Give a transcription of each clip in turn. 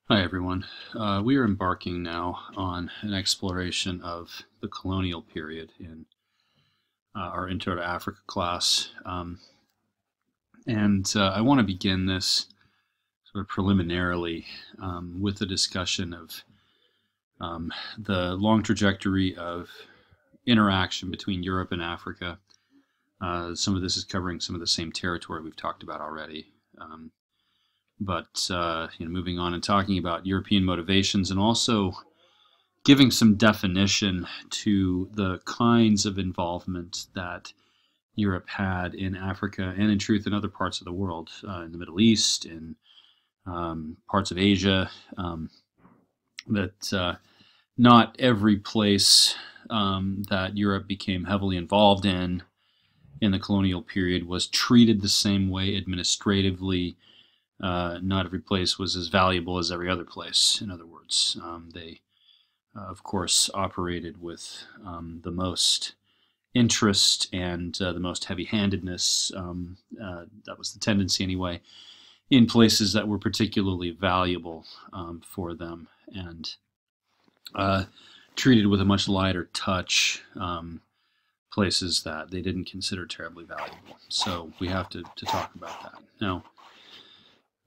Hi, everyone. We are embarking now on an exploration of the colonial period in our Intro to Africa class. And I want to begin this sort of preliminarily with a discussion of the long trajectory of interaction between Europe and Africa. Some of this is covering some of the same territory we've talked about already. But moving on and talking about European motivations and also giving some definition to the kinds of involvement that Europe had in Africa and in truth in other parts of the world, in the Middle East, in parts of Asia, that not every place that Europe became heavily involved in the colonial period was treated the same way administratively. Not every place was as valuable as every other place. In other words, they of course, operated with the most interest and the most heavy-handedness. That was the tendency, anyway, in places that were particularly valuable for them, and treated with a much lighter touch places that they didn't consider terribly valuable. So we have to talk about that. Now,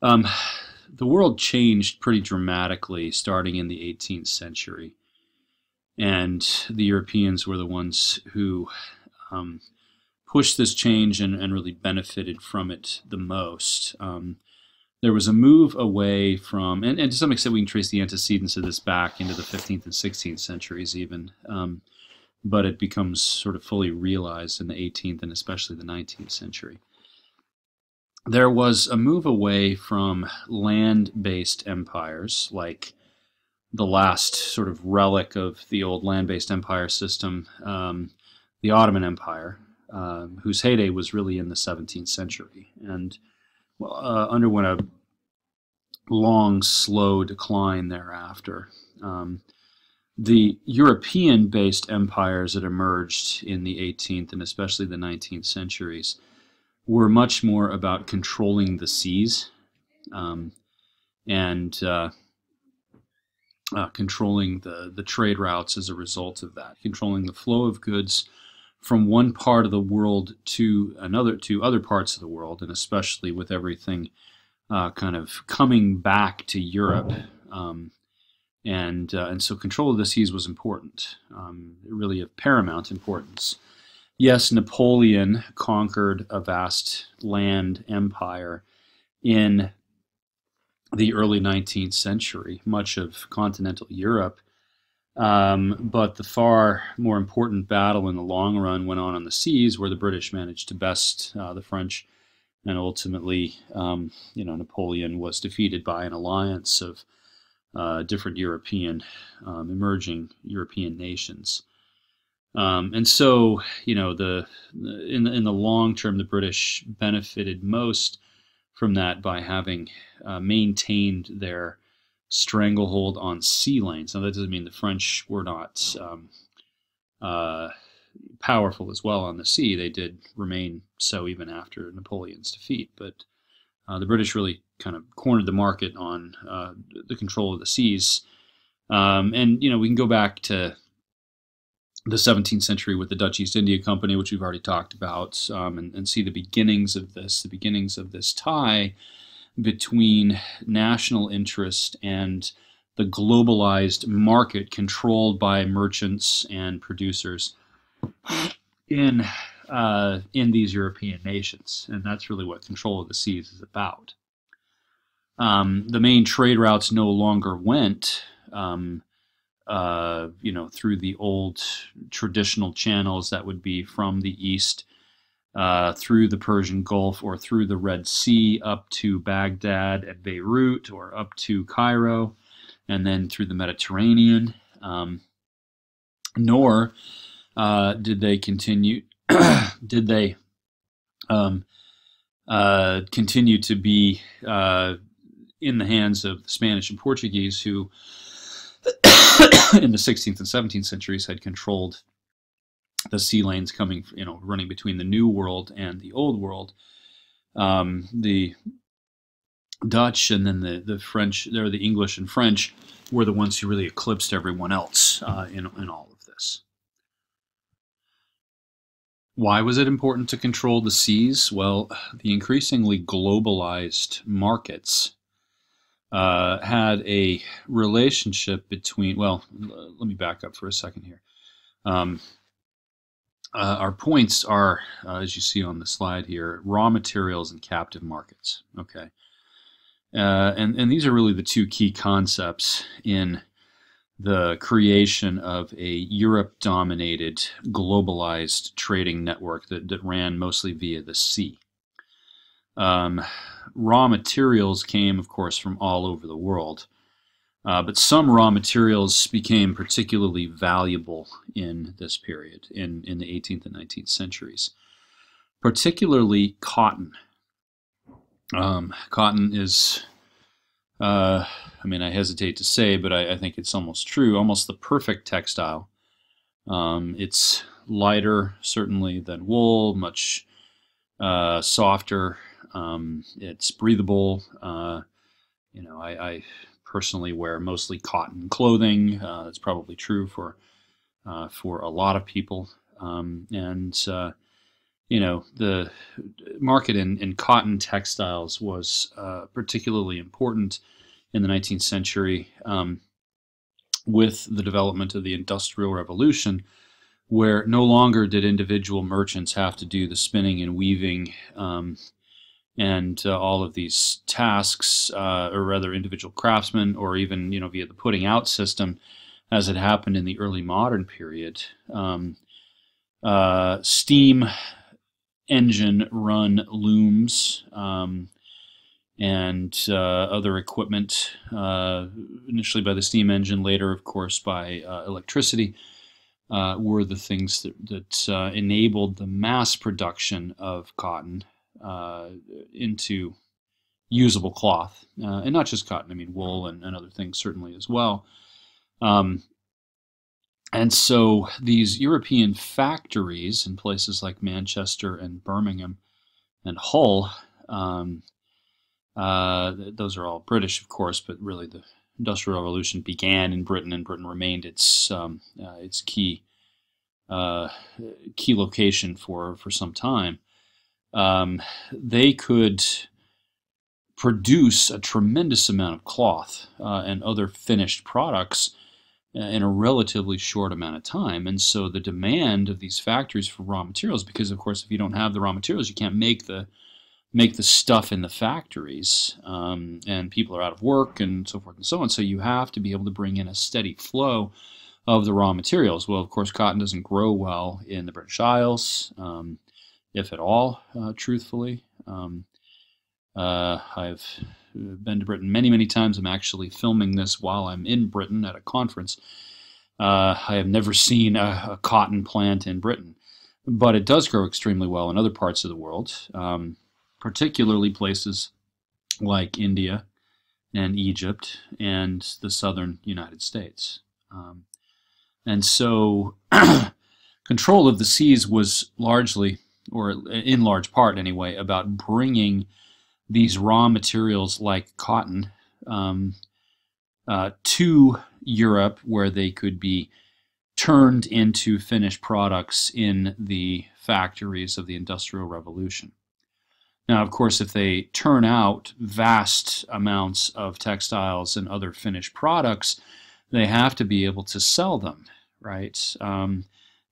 the world changed pretty dramatically starting in the 18th century. And the Europeans were the ones who pushed this change and really benefited from it the most. There was a move away from, and to some extent we can trace the antecedents of this back into the 15th and 16th centuries even, but it becomes sort of fully realized in the 18th and especially the 19th century. There was a move away from land-based empires like the last sort of relic of the old land-based empire system, the Ottoman Empire, whose heyday was really in the 17th century, and underwent a long, slow decline thereafter. The European-based empires that emerged in the 18th and especially the 19th centuries were much more about controlling the seas and controlling the trade routes as a result of that, controlling the flow of goods from one part of the world to other parts of the world, and especially with everything kind of coming back to Europe. And so control of the seas was important, really of paramount importance. Yes, Napoleon conquered a vast land empire in the early 19th century, much of continental Europe. But the far more important battle in the long run went on the seas, where the British managed to best the French, and ultimately, Napoleon was defeated by an alliance of different emerging European nations. And so, in the long term, the British benefited most from that by having maintained their stranglehold on sea lanes. Now, that doesn't mean the French were not powerful as well on the sea. They did remain so even after Napoleon's defeat, but the British really kind of cornered the market on the control of the seas. And we can go back to the 17th century with the Dutch East India Company, which we've already talked about, and see the beginnings of this tie between national interest and the globalized market controlled by merchants and producers in these European nations. And that's really what control of the seas is about. The main trade routes no longer went through the old traditional channels that would be from the east through the Persian Gulf or through the Red Sea up to Baghdad and Beirut or up to Cairo and then through the Mediterranean. Nor did they continue continue to be in the hands of the Spanish and Portuguese, who in the 16th and 17th centuries had controlled the sea lanes coming, running between the New World and the Old World. The Dutch, and then the French, or the English and French, were the ones who really eclipsed everyone else in all of this. Why was it important to control the seas? Well, the increasingly globalized markets had a relationship between, well, let me back up for a second here. Our points are, as you see on the slide here, raw materials and captive markets. Okay. And these are really the two key concepts in the creation of a Europe-dominated, globalized trading network that ran mostly via the sea. Raw materials came, of course, from all over the world, but some raw materials became particularly valuable in this period, in the 18th and 19th centuries, particularly cotton. Cotton is, I mean, I hesitate to say, but I think it's almost true, almost the perfect textile. It's lighter, certainly, than wool, much softer. It's breathable. You know, I personally wear mostly cotton clothing. That's probably true for a lot of people. You know, the market in cotton textiles was particularly important in the 19th century with the development of the Industrial Revolution, where no longer did individual merchants have to do the spinning and weaving and all of these tasks, or rather individual craftsmen, or even, you know, via the putting out system, as it happened in the early modern period. Steam engine run looms and other equipment, initially by the steam engine, later, of course, by electricity, were the things that enabled the mass production of cotton into usable cloth. And not just cotton, I mean wool and other things certainly as well. And so these European factories in places like Manchester and Birmingham and Hull, those are all British, of course, but really the Industrial Revolution began in Britain, and Britain remained its key location for some time. They could produce a tremendous amount of cloth and other finished products in a relatively short amount of time. And so the demand of these factories for raw materials, because of course if you don't have the raw materials, you can't make the stuff in the factories, and people are out of work and so forth and so on. So you have to be able to bring in a steady flow of the raw materials. Well, of course, cotton doesn't grow well in the British Isles, if at all, truthfully. I've been to Britain many, many times. I'm actually filming this while I'm in Britain at a conference. I have never seen a cotton plant in Britain, but it does grow extremely well in other parts of the world, particularly places like India and Egypt and the southern United States. And so control of the seas was largely, or in large part anyway, about bringing these raw materials like cotton to Europe, where they could be turned into finished products in the factories of the Industrial Revolution. Now, of course, if they turn out vast amounts of textiles and other finished products, they have to be able to sell them, right? And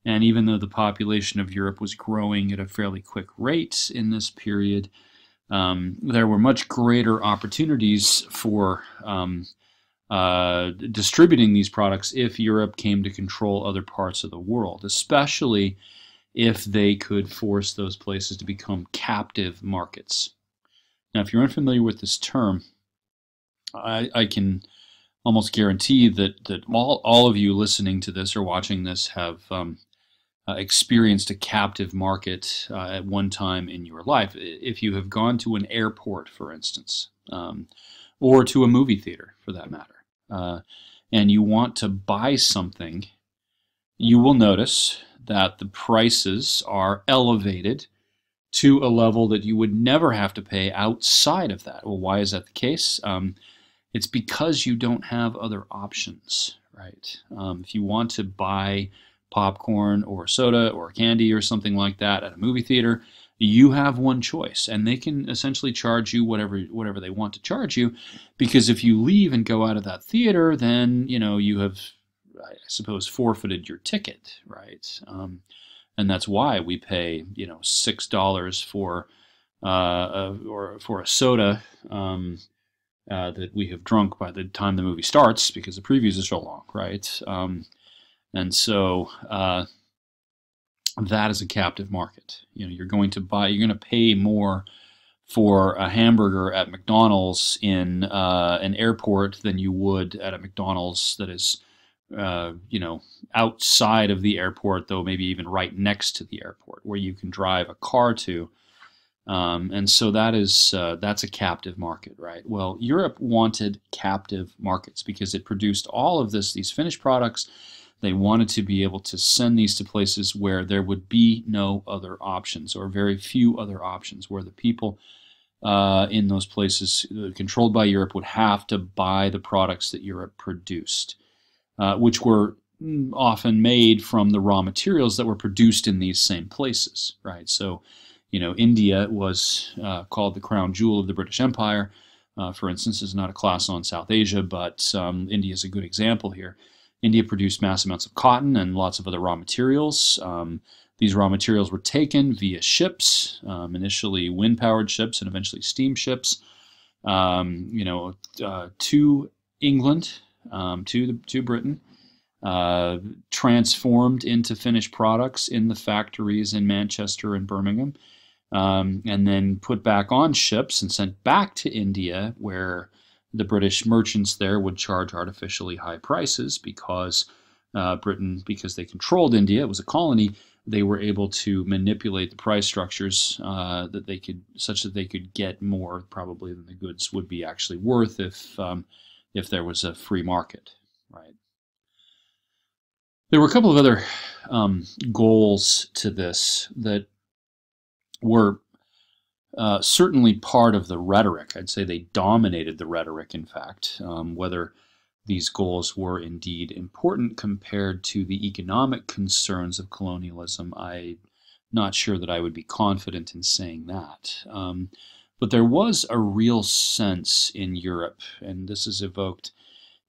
even though the population of Europe was growing at a fairly quick rate in this period, there were much greater opportunities for distributing these products if Europe came to control other parts of the world, especially if they could force those places to become captive markets. Now, if you're unfamiliar with this term, I can almost guarantee that all of you listening to this or watching this have experienced a captive market at one time in your life. If you have gone to an airport, for instance, or to a movie theater, for that matter, and you want to buy something, you will notice that the prices are elevated to a level that you would never have to pay outside of that. Well, why is that the case? It's because you don't have other options, right? If you want to buy popcorn or soda or candy or something like that at a movie theater, you have one choice, and they can essentially charge you whatever they want to charge you, because if you leave and go out of that theater, then you have, I suppose, forfeited your ticket, right? And that's why we pay $6 for or for a soda that we have drunk by the time the movie starts, because the previews are so long, right? And so that is a captive market. You're going to pay more for a hamburger at McDonald's in an airport than you would at a McDonald's that is outside of the airport, though maybe even right next to the airport, where you can drive a car to. And so that's a captive market, right? Well, Europe wanted captive markets because it produced all of these finished products. They wanted to be able to send these to places where there would be no other options, or very few other options, where the people in those places controlled by Europe would have to buy the products that Europe produced, which were often made from the raw materials that were produced in these same places, right? So, India was called the crown jewel of the British Empire, for instance. Is not a class on South Asia, but India is a good example here. India produced mass amounts of cotton and lots of other raw materials. These raw materials were taken via ships, initially wind-powered ships and eventually steamships, to England, to Britain, transformed into finished products in the factories in Manchester and Birmingham, and then put back on ships and sent back to India, where the British merchants there would charge artificially high prices because Britain, because they controlled India, it was a colony, they were able to manipulate the price structures such that they could get more probably than the goods would be actually worth if there was a free market, right? There were a couple of other goals to this that were certainly part of the rhetoric. I'd say they dominated the rhetoric, in fact. Whether these goals were indeed important compared to the economic concerns of colonialism, I'm not sure that I would be confident in saying that. But there was a real sense in Europe, and this is evoked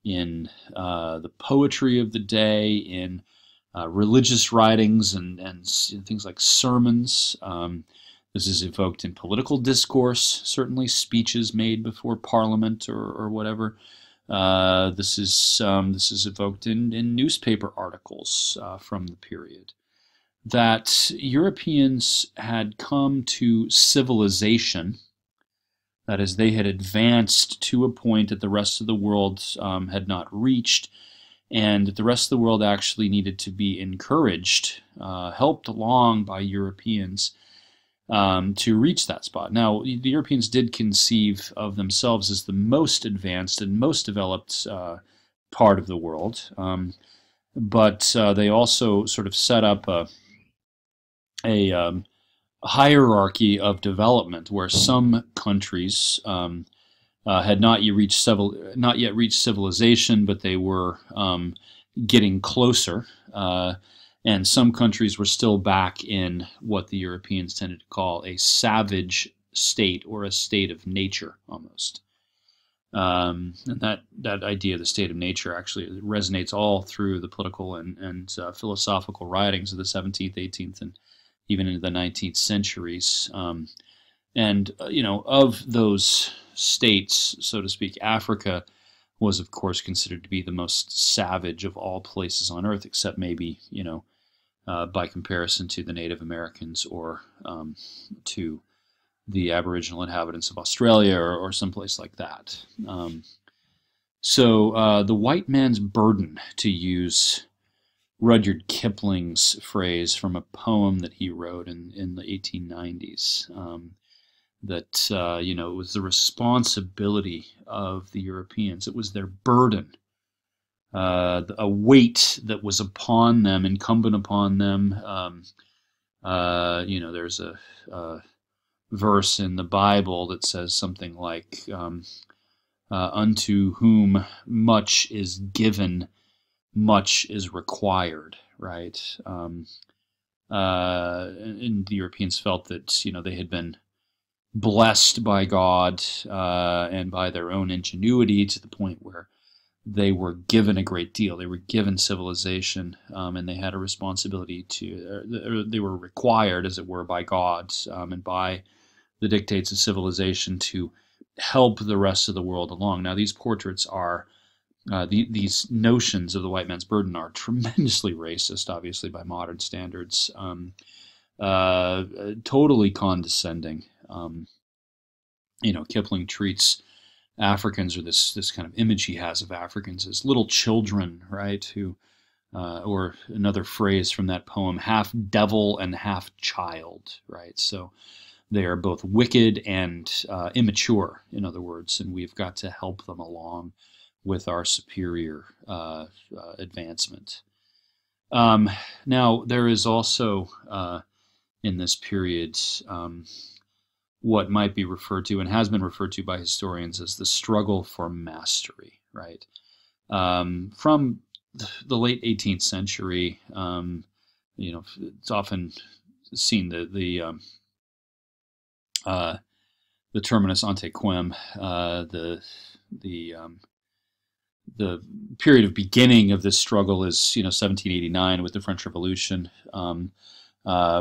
in the poetry of the day, in religious writings and things like sermons. This is evoked in political discourse, certainly speeches made before Parliament or whatever. This is evoked in newspaper articles from the period, that Europeans had come to civilization. That is, they had advanced to a point that the rest of the world had not reached, and that the rest of the world actually needed to be encouraged, helped along by Europeans to reach that spot. Now, the Europeans did conceive of themselves as the most advanced and most developed part of the world, but they also sort of set up a hierarchy of development where some countries had not yet reached civilization, but they were getting closer. And some countries were still back in what the Europeans tended to call a savage state, or a state of nature, almost. And that idea of the state of nature actually resonates all through the political and philosophical writings of the 17th, 18th, and even into the 19th centuries. And of those states, so to speak, Africa was, of course, considered to be the most savage of all places on earth, except maybe, by comparison to the Native Americans or to the Aboriginal inhabitants of Australia or someplace like that. So the white man's burden, to use Rudyard Kipling's phrase from a poem that he wrote in the 1890s, that it was the responsibility of the Europeans. It was their burden, a weight that was upon them, incumbent upon them. There's verse in the Bible that says something like, unto whom much is given, much is required, right? And the Europeans felt that, they had been blessed by God and by their own ingenuity to the point where they were given a great deal. They were given civilization, and they had a responsibility or they were required, as it were, by God and by the dictates of civilization to help the rest of the world along. Now, these portraits are, these notions of the white man's burden are tremendously racist, obviously, by modern standards, totally condescending. Kipling treats Africans, or this kind of image he has of Africans, as little children, right? Who, or another phrase from that poem, half devil and half child, right? So they are both wicked and immature, in other words, and we've got to help them along with our superior advancement. Now, there is also in this period what might be referred to, and has been referred to by historians, as the struggle for mastery, right? From the late 18th century, it's often seen the terminus ante quem, the period of beginning of this struggle is 1789 with the French Revolution,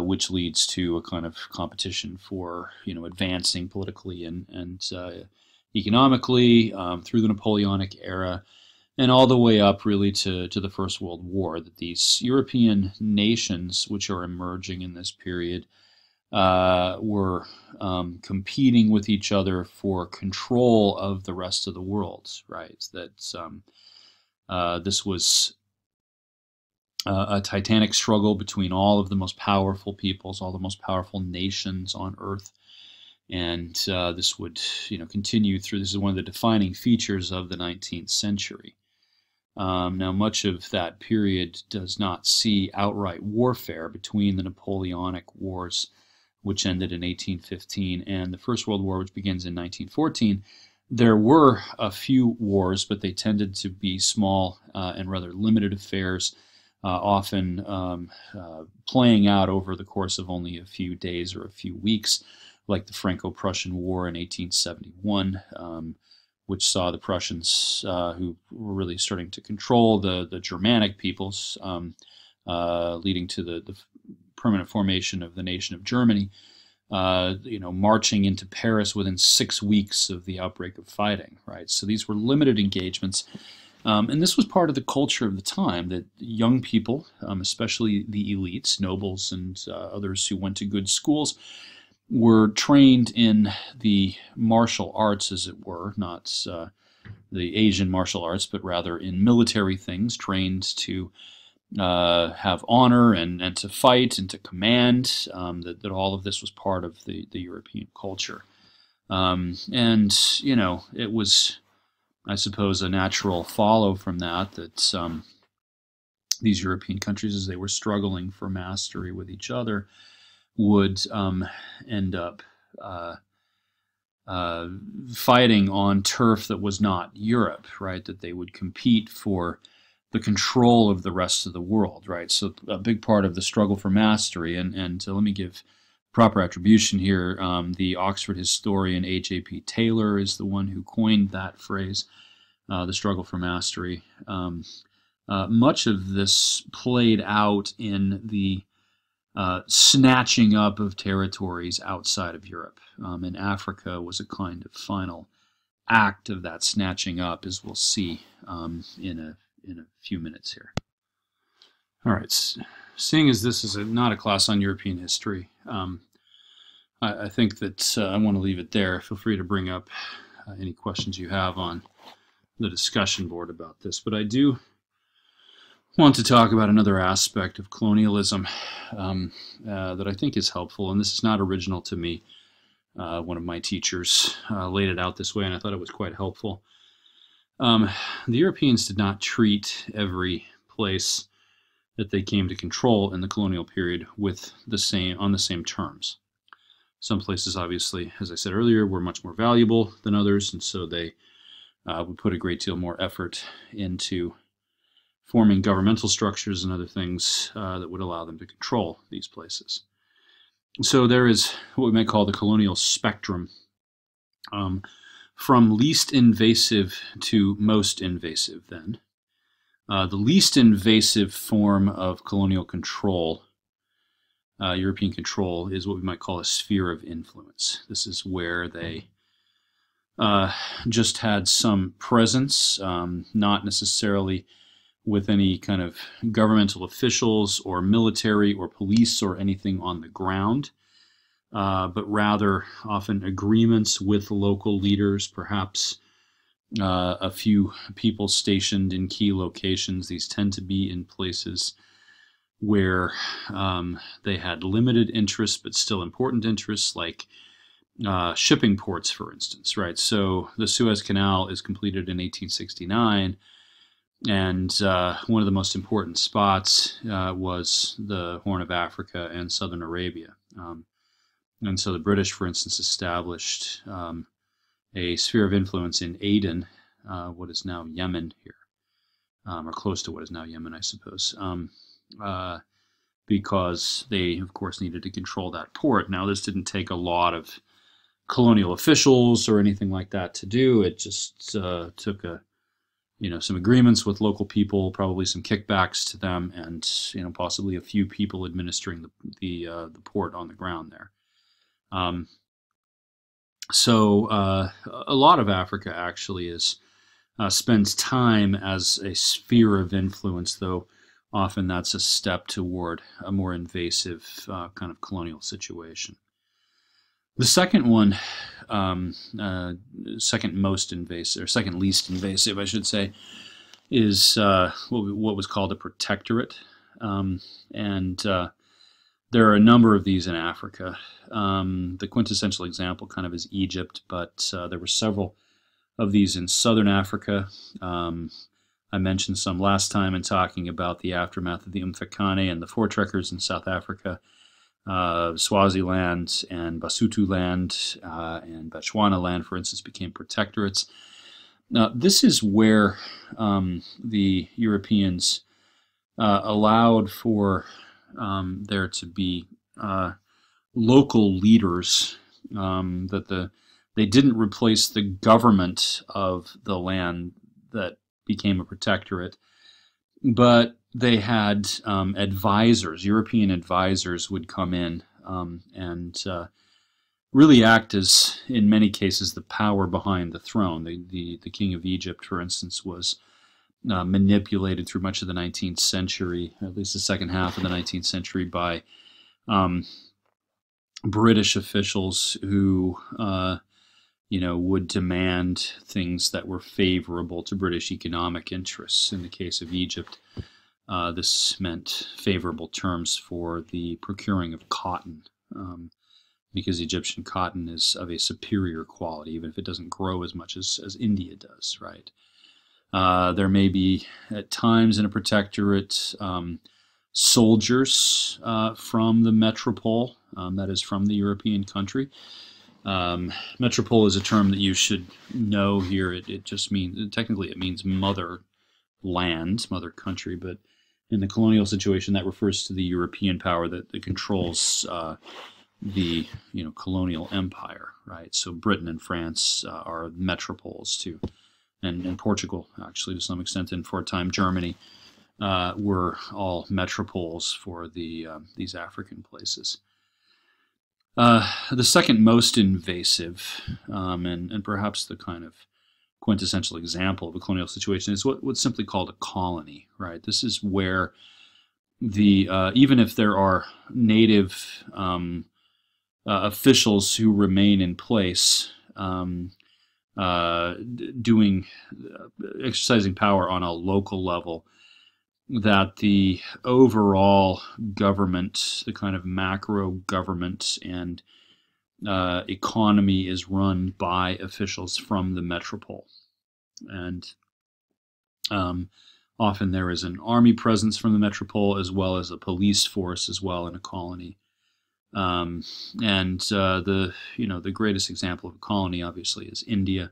which leads to a kind of competition for advancing politically and economically through the Napoleonic era, and all the way up really to the First World War. That these European nations, which are emerging in this period, were competing with each other for control of the rest of the world, right? That this was a titanic struggle between all of the most powerful peoples, all the most powerful nations on Earth, and this would continue through. This is one of the defining features of the 19th century. Now, much of that period does not see outright warfare between the Napoleonic Wars, which ended in 1815, and the First World War, which begins in 1914. There were a few wars, but they tended to be small and rather limited affairs, often playing out over the course of only a few days or a few weeks, like the Franco-Prussian War in 1871, which saw the Prussians, who were really starting to control the Germanic peoples, leading to the permanent formation of the nation of Germany, marching into Paris within 6 weeks of the outbreak of fighting, right? So these were limited engagements. And this was part of the culture of the time, that young people, especially the elites, nobles and others who went to good schools, were trained in the martial arts, as it were, not the Asian martial arts, but rather in military things, trained to have honor and to fight and to command, that all of this was part of the European culture. And, it was, I suppose, a natural follow from that these European countries, as they were struggling for mastery with each other, would end up fighting on turf that was not Europe, right? That they would compete for the control of the rest of the world, right? So a big part of the struggle for mastery, and let me give proper attribution here. The Oxford historian H.A.P. Taylor is the one who coined that phrase, the struggle for mastery. Much of this played out in the snatching up of territories outside of Europe, and Africa was a kind of final act of that snatching up, as we'll see in a few minutes here. All right, seeing as this is not a class on European history, I think that I want to leave it there. Feel free to bring up any questions you have on the discussion board about this, but I do want to talk about another aspect of colonialism that I think is helpful, and this is not original to me. One of my teachers laid it out this way, and I thought it was quite helpful. The Europeans did not treat every place that they came to control in the colonial period on the same terms. Some places, obviously, as I said earlier, were much more valuable than others, and so they would put a great deal more effort into forming governmental structures and other things that would allow them to control these places. So there is what we might call the colonial spectrum, from least invasive to most invasive, then. The least invasive form of colonial control, European control, is what we might call a sphere of influence. This is where they just had some presence, not necessarily with any kind of governmental officials or military or police or anything on the ground, but rather often agreements with local leaders, perhaps a few people stationed in key locations. These tend to be in places where they had limited interests but still important interests, like shipping ports, for instance, right? So the Suez Canal is completed in 1869, and one of the most important spots was the Horn of Africa and southern Arabia. And so the British, for instance, established a sphere of influence in Aden, what is now Yemen here, or close to what is now Yemen, I suppose, because they, of course, needed to control that port. Now, this didn't take a lot of colonial officials or anything like that to do. It just took some agreements with local people, probably some kickbacks to them, and possibly a few people administering the port on the ground there. So a lot of Africa actually spends time as a sphere of influence, though often that's a step toward a more invasive kind of colonial situation. The second one, second most invasive, or second least invasive, I should say, is what was called a protectorate. There are a number of these in Africa. The quintessential example kind of is Egypt, but there were several of these in southern Africa. I mentioned some last time in talking about the aftermath of the Umfekane and the Voortrekkers in South Africa. Swaziland and Basutoland and Bechuanaland, for instance, became protectorates. This is where the Europeans allowed for there to be local leaders, that they didn't replace the government of the land that became a protectorate, but they had advisors. European advisors would come in and really act as, in many cases, the power behind the throne. The King of Egypt, for instance, was manipulated through much of the 19th century, at least the second half of the 19th century, by British officials who would demand things that were favorable to British economic interests. In the case of Egypt, this meant favorable terms for the procuring of cotton, because Egyptian cotton is of a superior quality, even if it doesn't grow as much as India does, right? There may be, at times in a protectorate, soldiers from the metropole, that is from the European country. Metropole is a term that you should know here. It just means, technically it means mother land, mother country, but in the colonial situation that refers to the European power that controls the colonial empire, right? So Britain and France are metropoles too. And Portugal, actually, to some extent, and for a time Germany, were all metropoles for these African places. The second most invasive, and perhaps the kind of quintessential example of a colonial situation, is what's simply called a colony, right? This is where even if there are native officials who remain in place, exercising power on a local level, that the overall government, the kind of macro government and economy, is run by officials from the metropole. And often there is an army presence from the metropole, as well as a police force as well in a colony. And the greatest example of a colony, obviously, is India.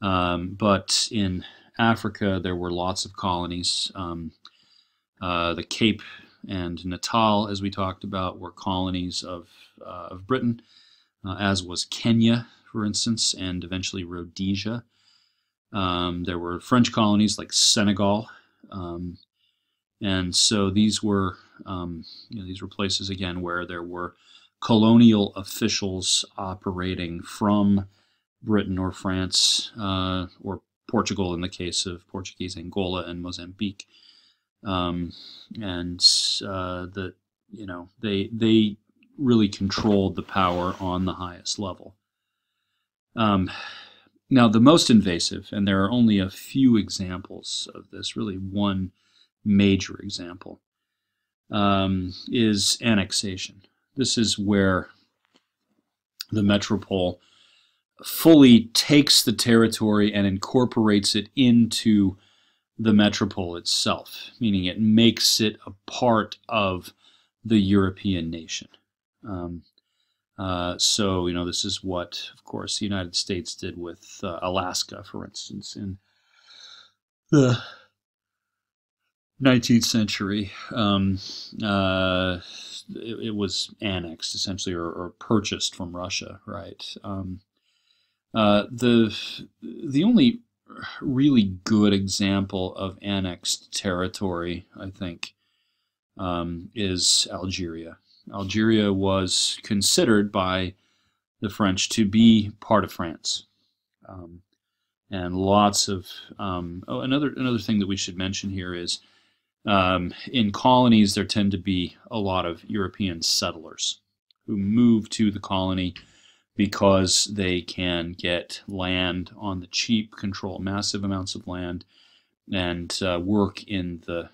But in Africa, there were lots of colonies. The Cape and Natal, as we talked about, were colonies of Britain, as was Kenya, for instance, and eventually Rhodesia. There were French colonies like Senegal, and so these were places again where there were colonial officials operating from Britain or France or Portugal in the case of Portuguese Angola and Mozambique, they really controlled the power on the highest level. Now, the most invasive, and there are only a few examples of this, really one major example, is annexation. This is where the metropole fully takes the territory and incorporates it into the metropole itself, meaning it makes it a part of the European nation. So this is what, of course, the United States did with Alaska, for instance, in the 19th century. It was annexed, essentially, or purchased from Russia, right? The only really good example of annexed territory, I think, is Algeria. Algeria was considered by the French to be part of France, and lots of another thing that we should mention here is in colonies there tend to be a lot of European settlers who move to the colony because they can get land on the cheap, control massive amounts of land, and work in the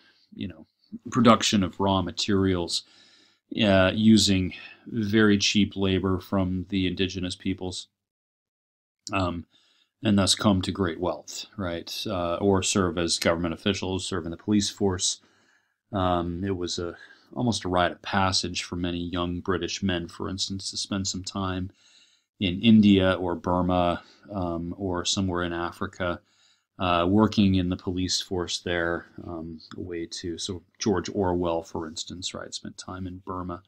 production of raw materials using very cheap labor from the indigenous peoples, and thus come to great wealth, right? Or serve as government officials, serve in the police force. It was almost a rite of passage for many young British men, for instance, to spend some time in India or Burma or somewhere in Africa, working in the police force there. So George Orwell, for instance, right, spent time in Burma,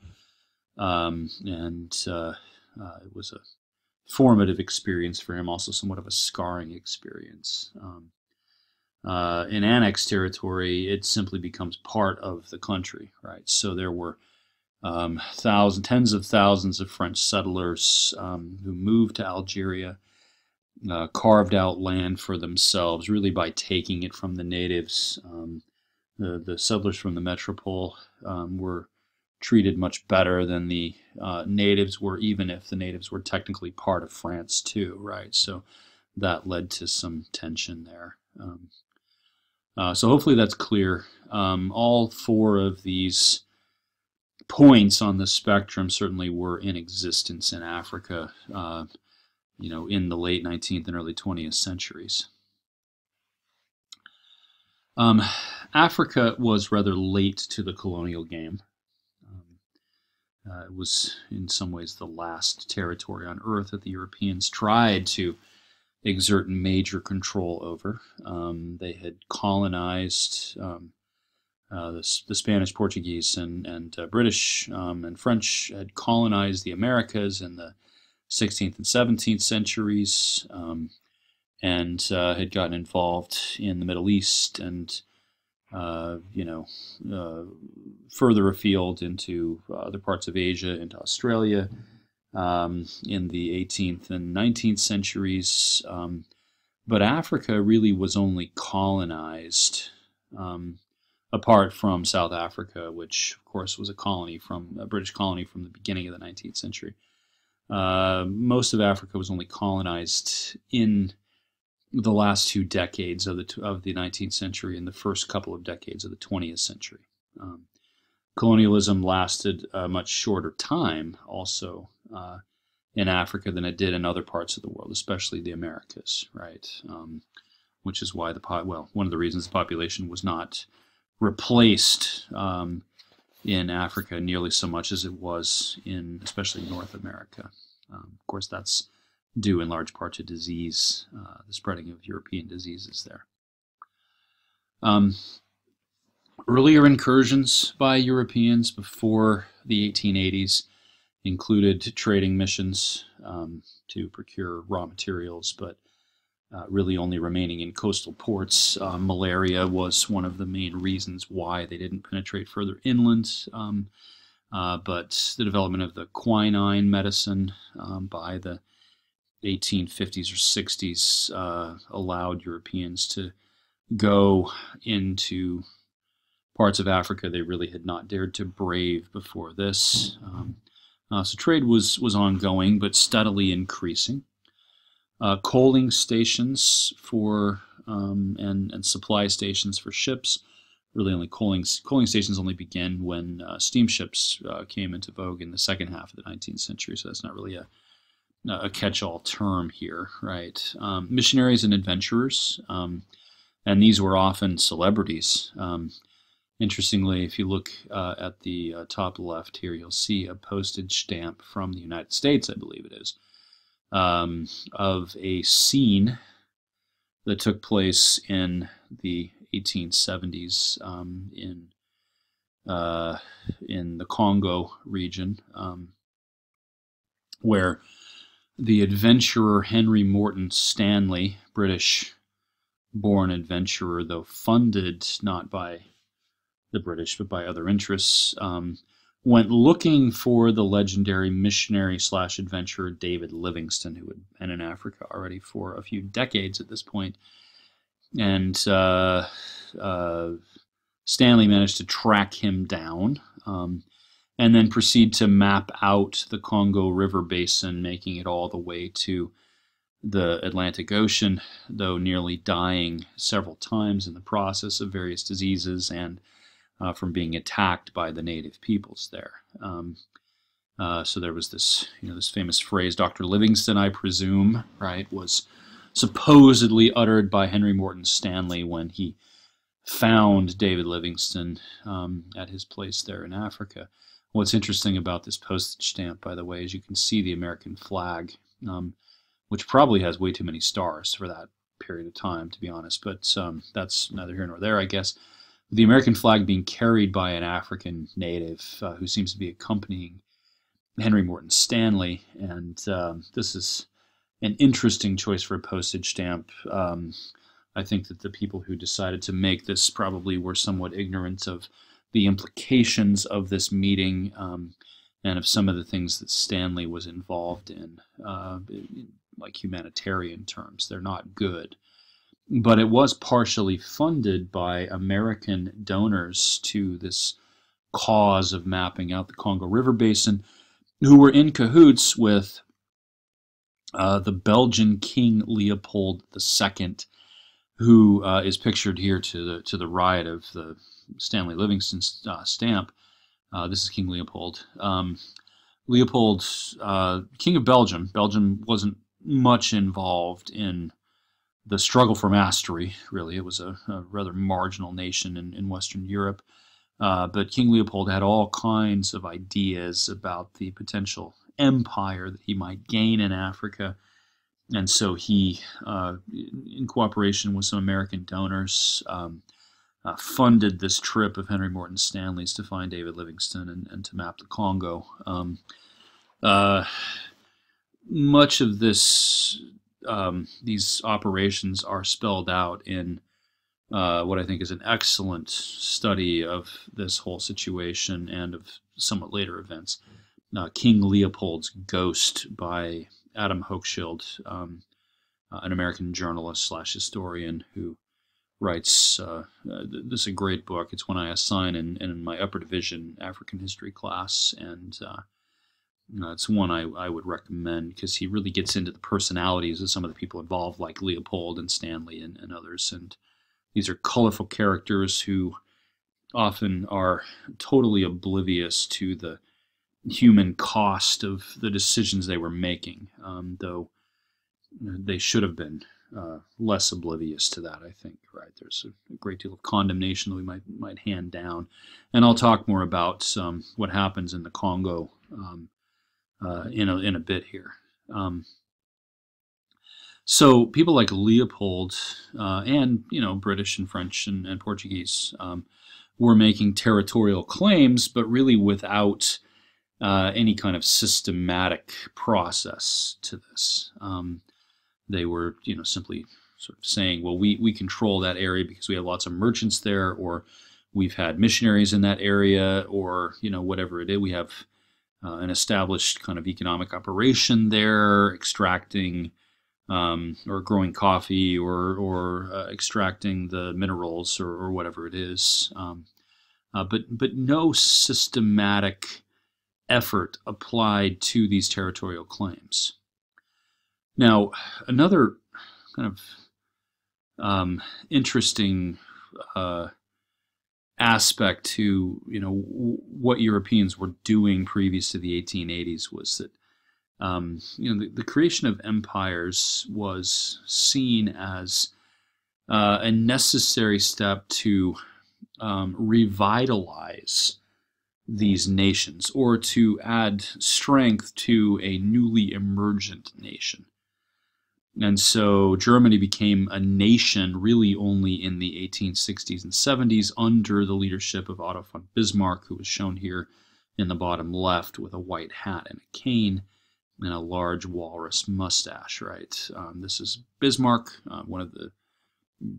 and it was a formative experience for him, also somewhat of a scarring experience. In annexed territory, it simply becomes part of the country, right? So there were tens of thousands of French settlers who moved to Algeria, carved out land for themselves, really by taking it from the natives. The settlers from the metropole were treated much better than the natives were, even if the natives were technically part of France too, right? So that led to some tension there. So hopefully that's clear. All four of these points on the spectrum certainly were in existence in Africa, in the late 19th and early 20th centuries. Africa was rather late to the colonial game. It was in some ways the last territory on Earth that the Europeans tried to exert major control over. They had colonized the Spanish, Portuguese, and British and French had colonized the Americas in the 16th and 17th centuries, and had gotten involved in the Middle East and further afield into other parts of Asia, into Australia, in the 18th and 19th centuries. But Africa really was only colonized apart from South Africa, which of course was a British colony from the beginning of the 19th century. Most of Africa was only colonized in the last 2 decades of the 19th century and the first couple of decades of the 20th century. Colonialism lasted a much shorter time also in Africa than it did in other parts of the world, especially the Americas, right? Which is why one of the reasons the population was not replaced in Africa nearly so much as it was in especially North America. Of course, that's due in large part to disease, the spreading of European diseases there. Earlier incursions by Europeans before the 1880s included trading missions to procure raw materials, but really only remaining in coastal ports. Malaria was one of the main reasons why they didn't penetrate further inland. But the development of the quinine medicine by the 1850s or 60s allowed Europeans to go into parts of Africa they really had not dared to brave before this. So trade was ongoing, but steadily increasing. Coaling stations for and supply stations for ships. Really, only coaling stations only began when steamships came into vogue in the second half of the 19th century. So that's not really a catch-all term here, right? Missionaries and adventurers, and these were often celebrities. Interestingly, if you look at the top left here, you'll see a postage stamp from the United States, I believe it is, of a scene that took place in the 1870s in the Congo region, where the adventurer Henry Morton Stanley, British-born adventurer, though funded not by the British but by other interests, went looking for the legendary missionary/adventurer David Livingstone, who had been in Africa already for a few decades at this point. And Stanley managed to track him down and then proceed to map out the Congo River basin, making it all the way to the Atlantic Ocean, though nearly dying several times in the process of various diseases and from being attacked by the native peoples there. So there was this, this famous phrase, Dr. Livingstone, I presume, right, was supposedly uttered by Henry Morton Stanley when he found David Livingstone at his place there in Africa. What's interesting about this postage stamp, by the way, is you can see the American flag, which probably has way too many stars for that period of time, to be honest, but that's neither here nor there, I guess. The American flag being carried by an African native who seems to be accompanying Henry Morton Stanley, and this is an interesting choice for a postage stamp. I think that the people who decided to make this probably were somewhat ignorant of the implications of this meeting and of some of the things that Stanley was involved in, like humanitarian terms. They're not good. But it was partially funded by American donors to this cause of mapping out the Congo River Basin, who were in cahoots with the Belgian King Leopold II, who is pictured here to the right of the Stanley Livingstone stamp. This is King Leopold. Leopold, King of Belgium. Belgium wasn't much involved in the struggle for mastery, really. It was a rather marginal nation in Western Europe. But King Leopold had all kinds of ideas about the potential empire that he might gain in Africa. And so he, in cooperation with some American donors, funded this trip of Henry Morton Stanley's to find David Livingstone and to map the Congo. Much of this these operations are spelled out in what I think is an excellent study of this whole situation and of somewhat later events. King Leopold's Ghost by Adam Hochschild, an American journalist/historian who writes, this is a great book. It's one I assign in my upper division African history class, and it's one I would recommend because he really gets into the personalities of some of the people involved, like Leopold and Stanley and others. And these are colorful characters who often are totally oblivious to the human cost of the decisions they were making, though they should have been less oblivious to that, I think, right? There's a great deal of condemnation that we might hand down. And I'll talk more about what happens in the Congo in a bit here. So people like Leopold and British and French and Portuguese were making territorial claims, but really without any kind of systematic process to this. They were simply sort of saying, well, we control that area because we have lots of merchants there, or we've had missionaries in that area, or whatever it is. We have an established kind of economic operation there, extracting or growing coffee, or extracting the minerals, or whatever it is. But no systematic effort applied to these territorial claims. Now, another kind of interesting aspect to what Europeans were doing previous to the 1880s was that the creation of empires was seen as a necessary step to revitalize these nations, or to add strength to a newly emergent nation. And so Germany became a nation really only in the 1860s and 70s under the leadership of Otto von Bismarck, who was shown here in the bottom left with a white hat and a cane and a large walrus mustache, right? This is Bismarck, one of the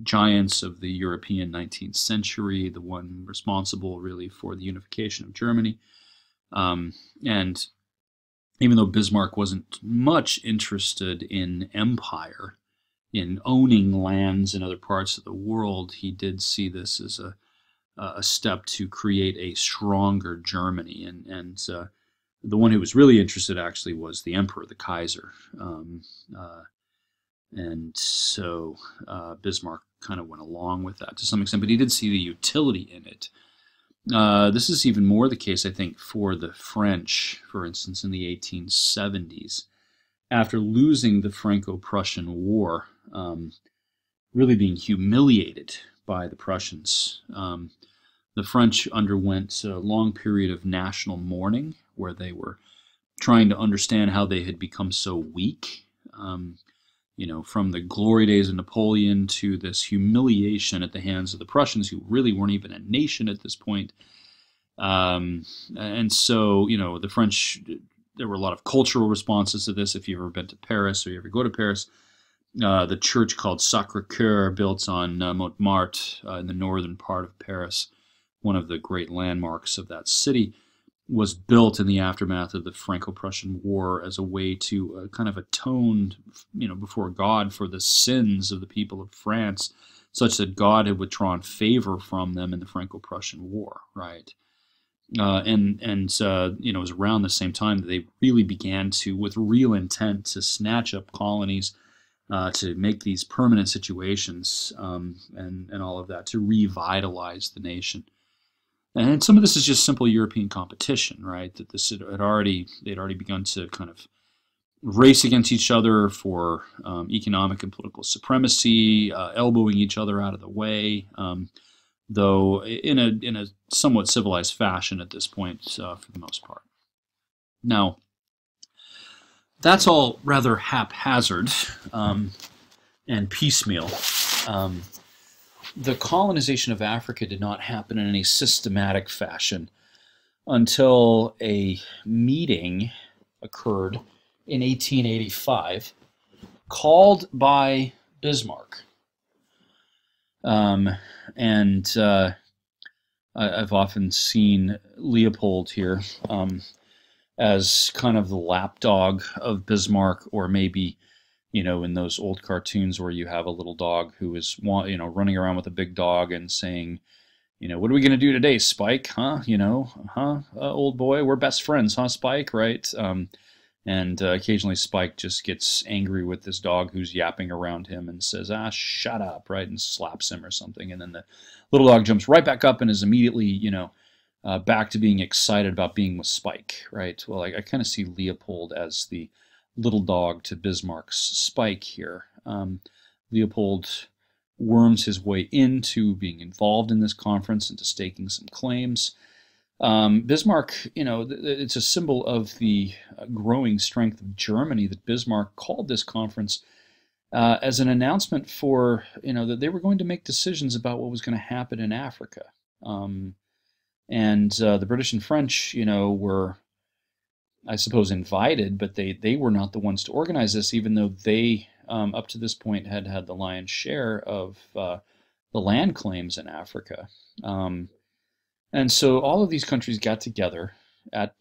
giants of the European 19th century, the one responsible really for the unification of Germany. And even though Bismarck wasn't much interested in empire, in owning lands in other parts of the world, he did see this as a step to create a stronger Germany. And the one who was really interested actually was the emperor, the Kaiser. And so Bismarck kind of went along with that to some extent, but he did see the utility in it. This is even more the case, I think, for the French, for instance, in the 1870s. After losing the Franco-Prussian War, really being humiliated by the Prussians, the French underwent a long period of national mourning where they were trying to understand how they had become so weak. From the glory days of Napoleon to this humiliation at the hands of the Prussians, who really weren't even a nation at this point. And so, the French, there were a lot of cultural responses to this. If you've ever been to Paris, or you ever go to Paris, the church called Sacré-Cœur, built on Montmartre in the northern part of Paris, one of the great landmarks of that city, was built in the aftermath of the Franco-Prussian War as a way to kind of atone, before God for the sins of the people of France, such that God had withdrawn favor from them in the Franco-Prussian War, right? It was around the same time that they really began to, with real intent, to snatch up colonies, to make these permanent situations, and all of that, to revitalize the nation. And some of this is just simple European competition, right? That they'd already begun to kind of race against each other for economic and political supremacy, elbowing each other out of the way, though in a somewhat civilized fashion at this point, for the most part. Now, that's all rather haphazard and piecemeal. The colonization of Africa did not happen in any systematic fashion until a meeting occurred in 1885, called by Bismarck. I've often seen Leopold here as kind of the lapdog of Bismarck, or maybe in those old cartoons where you have a little dog who is, running around with a big dog and saying, what are we going to do today, Spike? Huh? Old boy, we're best friends, huh, Spike? Right? And occasionally Spike just gets angry with this dog who's yapping around him and says, shut up, right? And slaps him or something. And then the little dog jumps right back up and is immediately, back to being excited about being with Spike, right? Well, I kind of see Leopold as the little dog to Bismarck's Spike here. Leopold worms his way into being involved in this conference, into staking some claims. Bismarck, it's a symbol of the growing strength of Germany that Bismarck called this conference as an announcement for, that they were going to make decisions about what was going to happen in Africa. And the British and French, were, I suppose, invited, but they were not the ones to organize this, even though they, up to this point, had had the lion's share of the land claims in Africa. And so all of these countries got together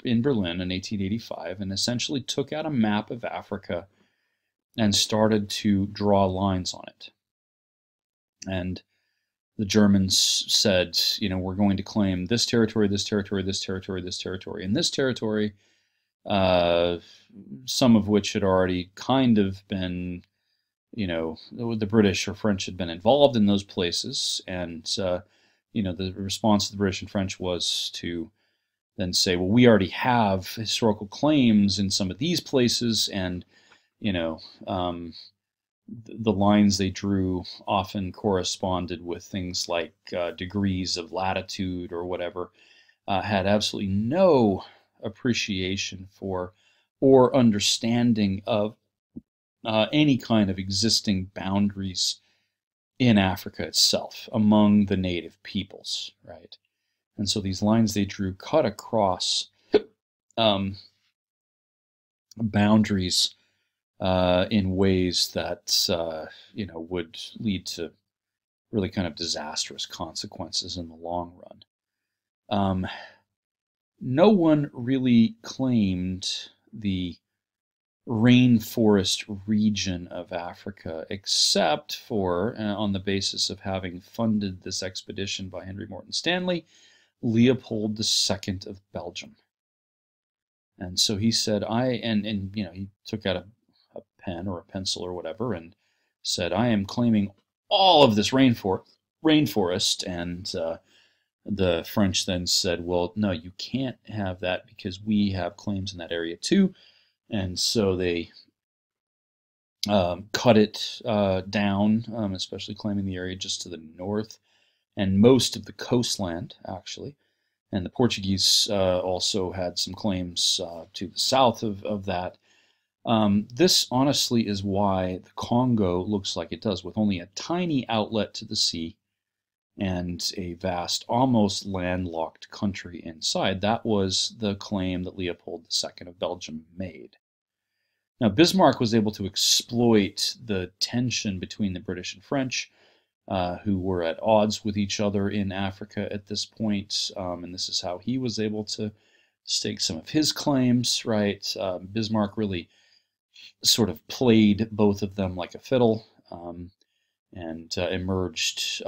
in Berlin in 1885 and essentially took out a map of Africa and started to draw lines on it. And the Germans said, we're going to claim this territory, this territory, this territory, this territory, and this territory, some of which had already kind of been, the British or French had been involved in those places. And, the response of the British and French was to then say, well, we already have historical claims in some of these places, and, the lines they drew often corresponded with things like degrees of latitude or whatever, had absolutely no appreciation for or understanding of any kind of existing boundaries in Africa itself among the native peoples, right? And so these lines they drew cut across boundaries in ways that would lead to really kind of disastrous consequences in the long run. No one really claimed the rainforest region of Africa, except for, on the basis of having funded this expedition by Henry Morton Stanley, Leopold II of Belgium. And so he said, he took out a pen or a pencil or whatever and said, I am claiming all of this rainforest. And the French then said, well, no, you can't have that because we have claims in that area too. And so they cut it down, especially claiming the area just to the north and most of the coastland, actually. And the Portuguese also had some claims to the south of that. This honestly is why the Congo looks like it does, with only a tiny outlet to the sea and a vast, almost landlocked country inside. That was the claim that Leopold II of Belgium made. Now, Bismarck was able to exploit the tension between the British and French, who were at odds with each other in Africa at this point, and this is how he was able to stake some of his claims, right? Bismarck really sort of played both of them like a fiddle, and emerged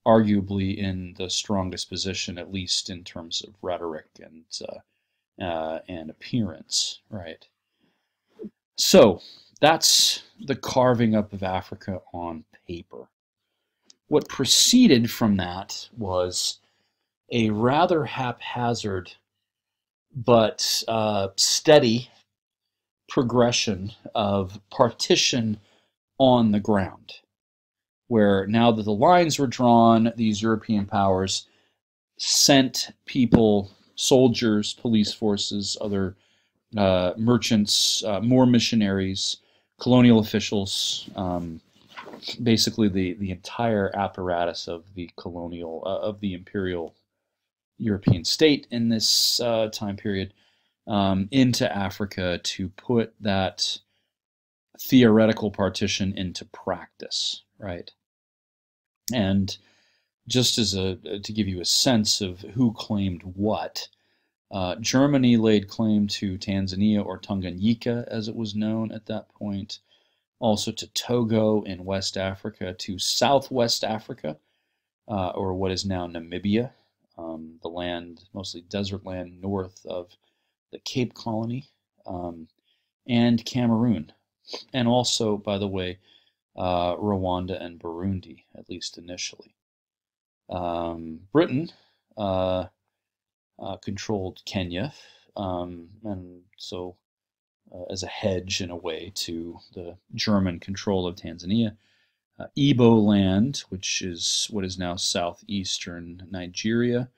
arguably in the strongest position, at least in terms of rhetoric and appearance, right? So that's the carving up of Africa on paper. What proceeded from that was a rather haphazard but steady progression of partition on the ground, where now that the lines were drawn, these European powers sent people, soldiers, police forces, other merchants, more missionaries, colonial officials, basically the entire apparatus of the colonial, of the imperial European state in this time period, into Africa to put that theoretical partition into practice, right? And just as to give you a sense of who claimed what, Germany laid claim to Tanzania, or Tanganyika as it was known at that point, also to Togo in West Africa, to Southwest Africa, or what is now Namibia, the land, mostly desert land north of the Cape Colony, and Cameroon, and also, by the way, Rwanda and Burundi, at least initially. Britain controlled Kenya, and so as a hedge in a way to the German control of Tanzania. Igbo land, which is what is now southeastern Nigeria,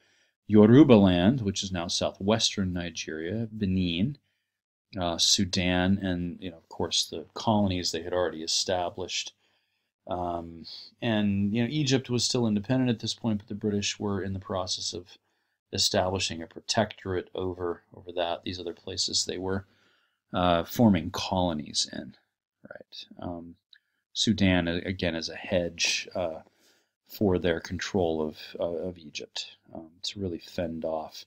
Yoruba land, which is now southwestern Nigeria, Benin, Sudan, and of course, the colonies they had already established. And Egypt was still independent at this point, but the British were in the process of establishing a protectorate over these other places they were forming colonies in, right? Sudan again as a hedge for their control of Egypt, to really fend off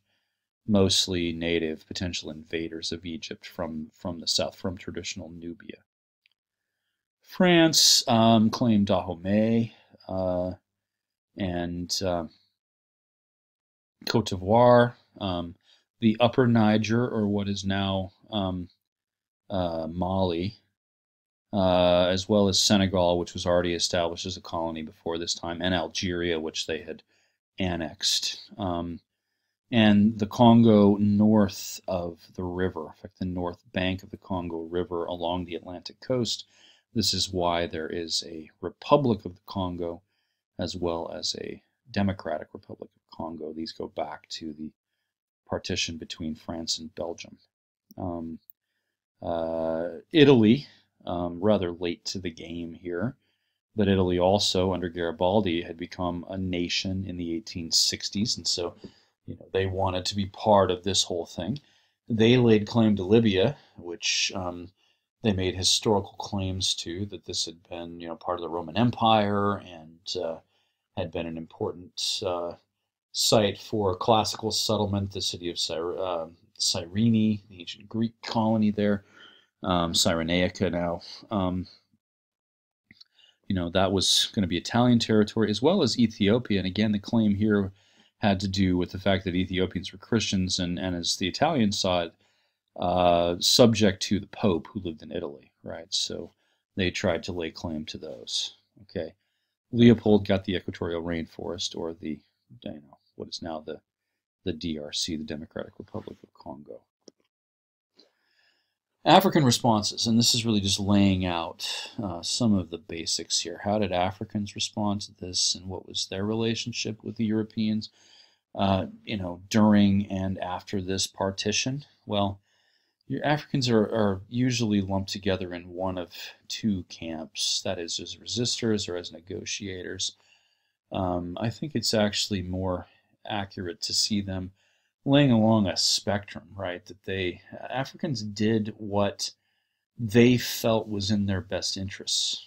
mostly native potential invaders of Egypt from the south, from traditional Nubia. France claimed Dahomey and Cote d'Ivoire, the Upper Niger, or what is now Mali, as well as Senegal, which was already established as a colony before this time, and Algeria, which they had annexed, and the Congo north of the river, in fact, the north bank of the Congo River along the Atlantic coast. This is why there is a Republic of the Congo as well as a Democratic Republic of Congo. These go back to the partition between France and Belgium. Italy, rather late to the game here, but Italy also, under Garibaldi, had become a nation in the 1860s, and so they wanted to be part of this whole thing. They laid claim to Libya, which they made historical claims to, that this had been part of the Roman Empire and had been an important site for classical settlement, the city of Cyrene, the ancient Greek colony there, Cyrenaica now. That was going to be Italian territory as well as Ethiopia. And again, the claim here had to do with the fact that Ethiopians were Christians and as the Italians saw it, subject to the Pope who lived in Italy, right? So they tried to lay claim to those. Okay, Leopold got the equatorial rainforest, or the what is now the DRC, the Democratic Republic of Congo. African responses, and this is really just laying out some of the basics here. How did Africans respond to this, and what was their relationship with the Europeans, during and after this partition? Well, your Africans are usually lumped together in one of two camps, that is, as resistors or as negotiators. I think it's actually more accurate to see them laying along a spectrum, right? That Africans did what they felt was in their best interests.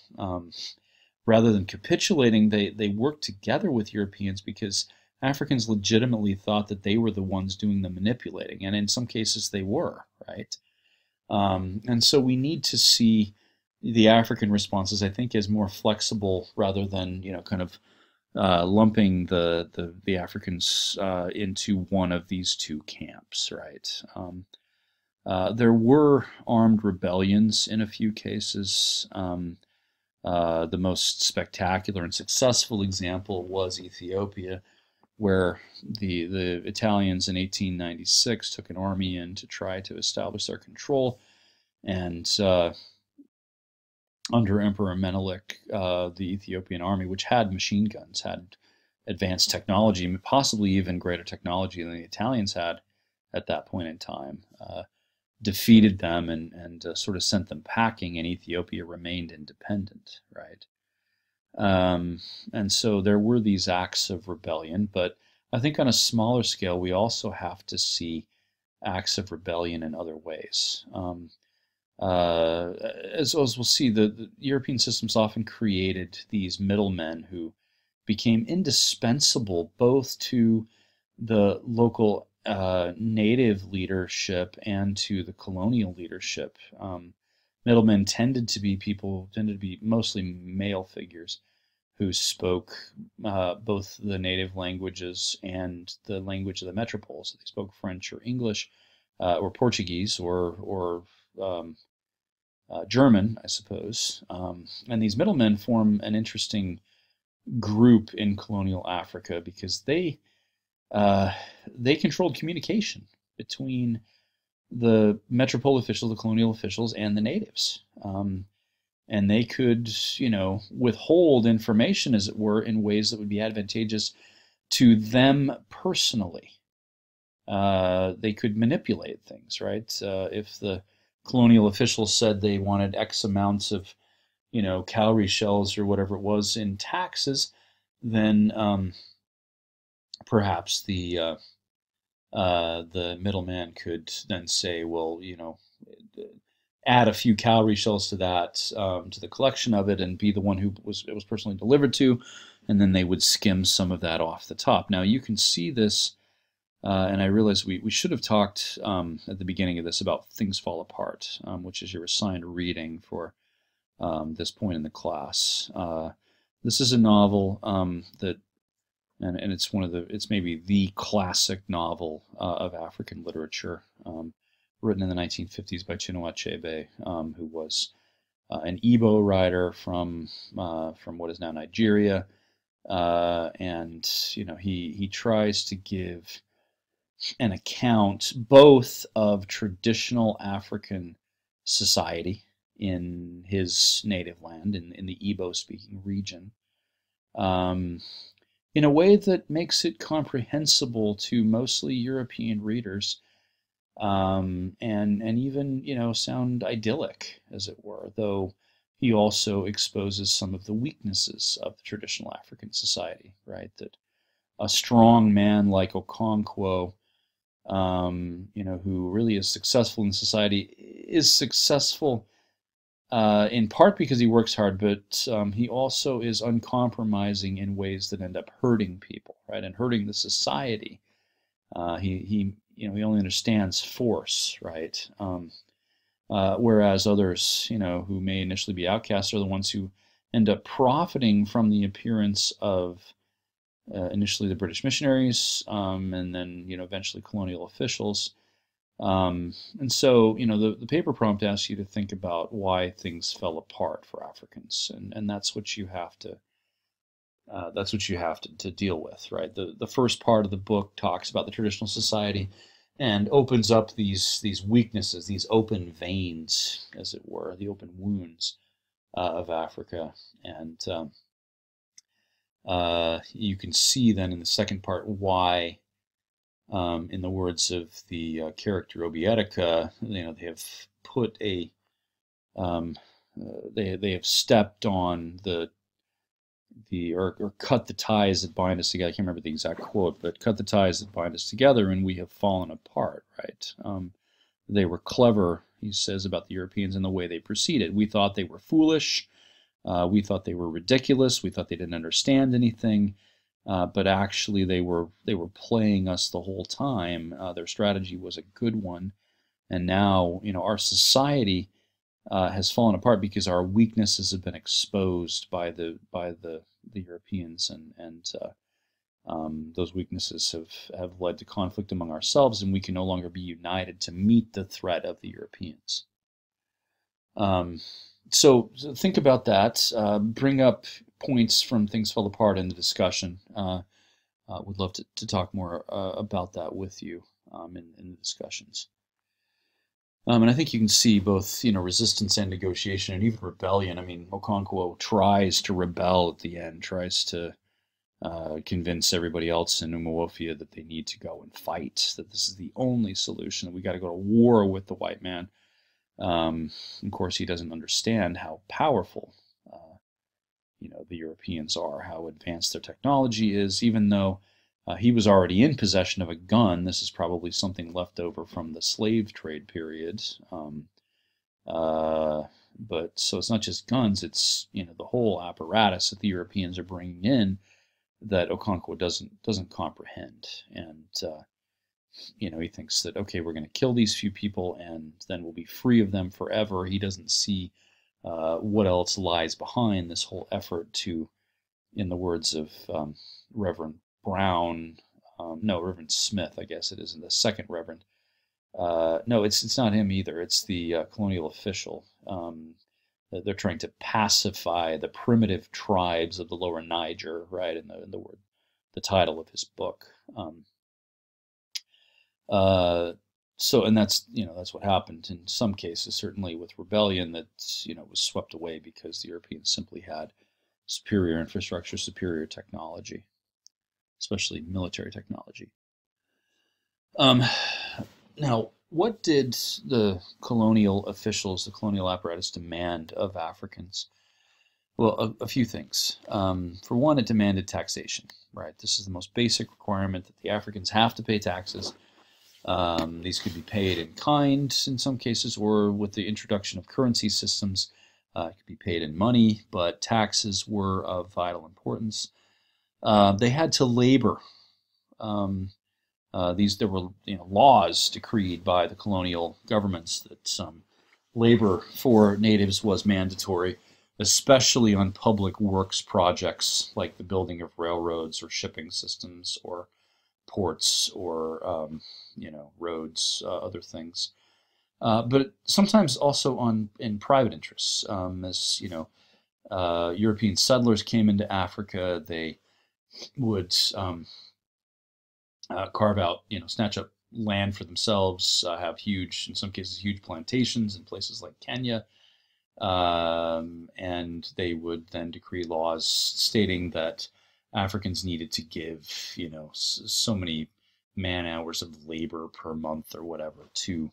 Rather than capitulating, they worked together with Europeans because Africans legitimately thought that they were the ones doing the manipulating, and in some cases they were, right? And so we need to see the African responses, I think, as more flexible rather than kind of lumping the Africans into one of these two camps, right? There were armed rebellions in a few cases. The most spectacular and successful example was Ethiopia, where the Italians in 1896 took an army in to try to establish their control, and under Emperor Menelik, the Ethiopian army, which had machine guns, had advanced technology, possibly even greater technology than the Italians had at that point in time, defeated them and sort of sent them packing, and Ethiopia remained independent, right? And so there were these acts of rebellion, but I think on a smaller scale, we also have to see acts of rebellion in other ways. As we'll see, the European systems often created these middlemen who became indispensable both to the local native leadership and to the colonial leadership. Middlemen tended to be mostly male figures who spoke both the native languages and the language of the metropoles. They spoke French or English or Portuguese or German, I suppose. And these middlemen form an interesting group in colonial Africa because they controlled communication between the metropole officials, the colonial officials, and the natives. and they could, withhold information, as it were, in ways that would be advantageous to them personally. They could manipulate things, right? If the colonial officials said they wanted X amounts of, cowrie shells or whatever it was in taxes, then perhaps the middleman could then say, well, add a few cowrie shells to that, to the collection of it, and be the one it was personally delivered to, and then they would skim some of that off the top. Now you can see this, and I realize we should have talked at the beginning of this about Things Fall Apart, which is your assigned reading for this point in the class. This is a novel that, and it's maybe the classic novel of African literature, written in the 1950s by Chinua Achebe, who was an Igbo writer from what is now Nigeria, and he tries to give an account both of traditional African society in his native land, in the Igbo-speaking region, in a way that makes it comprehensible to mostly European readers, and even sound idyllic, as it were. Though he also exposes some of the weaknesses of the traditional African society, right? That a strong man like Okonkwo, who really is successful in society, is successful in part because he works hard, but he also is uncompromising in ways that end up hurting people, right, and hurting the society. He only understands force, right? Whereas others, who may initially be outcasts, are the ones who end up profiting from the appearance of initially the British missionaries, and then eventually colonial officials. And so, the paper prompt asks you to think about why things fell apart for Africans, and that's what you have to deal with, right? The first part of the book talks about the traditional society and opens up these weaknesses, these open veins, as it were, the open wounds of Africa, and you can see then in the second part why. In the words of the character Obietica, they have put they have stepped on or cut the ties that bind us together. I can't remember the exact quote, but cut the ties that bind us together, and we have fallen apart. Right? They were clever, he says about the Europeans, in the way they proceeded. We thought they were foolish. We thought they were ridiculous. We thought they didn't understand anything. But actually, they were playing us the whole time. Their strategy was a good one, and now our society has fallen apart because our weaknesses have been exposed by the Europeans, and those weaknesses have led to conflict among ourselves, and we can no longer be united to meet the threat of the Europeans. So think about that. Bring up points from Things Fell Apart in the discussion. Would love to talk more about that with you in the discussions. And I think you can see both, resistance and negotiation, and even rebellion. I mean, Okonkwo tries to rebel at the end, tries to convince everybody else in Umuofia that they need to go and fight, that this is the only solution, that we got to go to war with the white man. Of course, he doesn't understand how powerful the Europeans are, how advanced their technology is. Even though he was already in possession of a gun, this is probably something left over from the slave trade period. But so it's not just guns; it's the whole apparatus that the Europeans are bringing in that Okonkwo doesn't comprehend, and he thinks that, okay, we're going to kill these few people and then we'll be free of them forever. He doesn't see what else lies behind this whole effort to, in the words of Reverend Brown, Reverend Smith, I guess it is, the second Reverend. No, it's not him either. It's the colonial official. They're trying to pacify the primitive tribes of the Lower Niger, right? In the title of his book. So, and that's, that's what happened in some cases, certainly with rebellion, that, was swept away because the Europeans simply had superior infrastructure, superior technology, especially military technology. Um, Now, what did the colonial officials, the colonial apparatus, demand of Africans? Well, a few things. For one, it demanded taxation, right? This is the most basic requirement, that the Africans have to pay taxes. These could be paid in kind in some cases, or with the introduction of currency systems, it could be paid in money, but taxes were of vital importance. They had to labor. There were laws decreed by the colonial governments that labor for natives was mandatory, especially on public works projects like the building of railroads or shipping systems or ports or roads, other things. But sometimes also in private interests, as European settlers came into Africa, they would carve out, snatch up land for themselves, have huge, in some cases, huge plantations in places like Kenya. And they would then decree laws stating that Africans needed to give, so many man hours of labor per month or whatever to,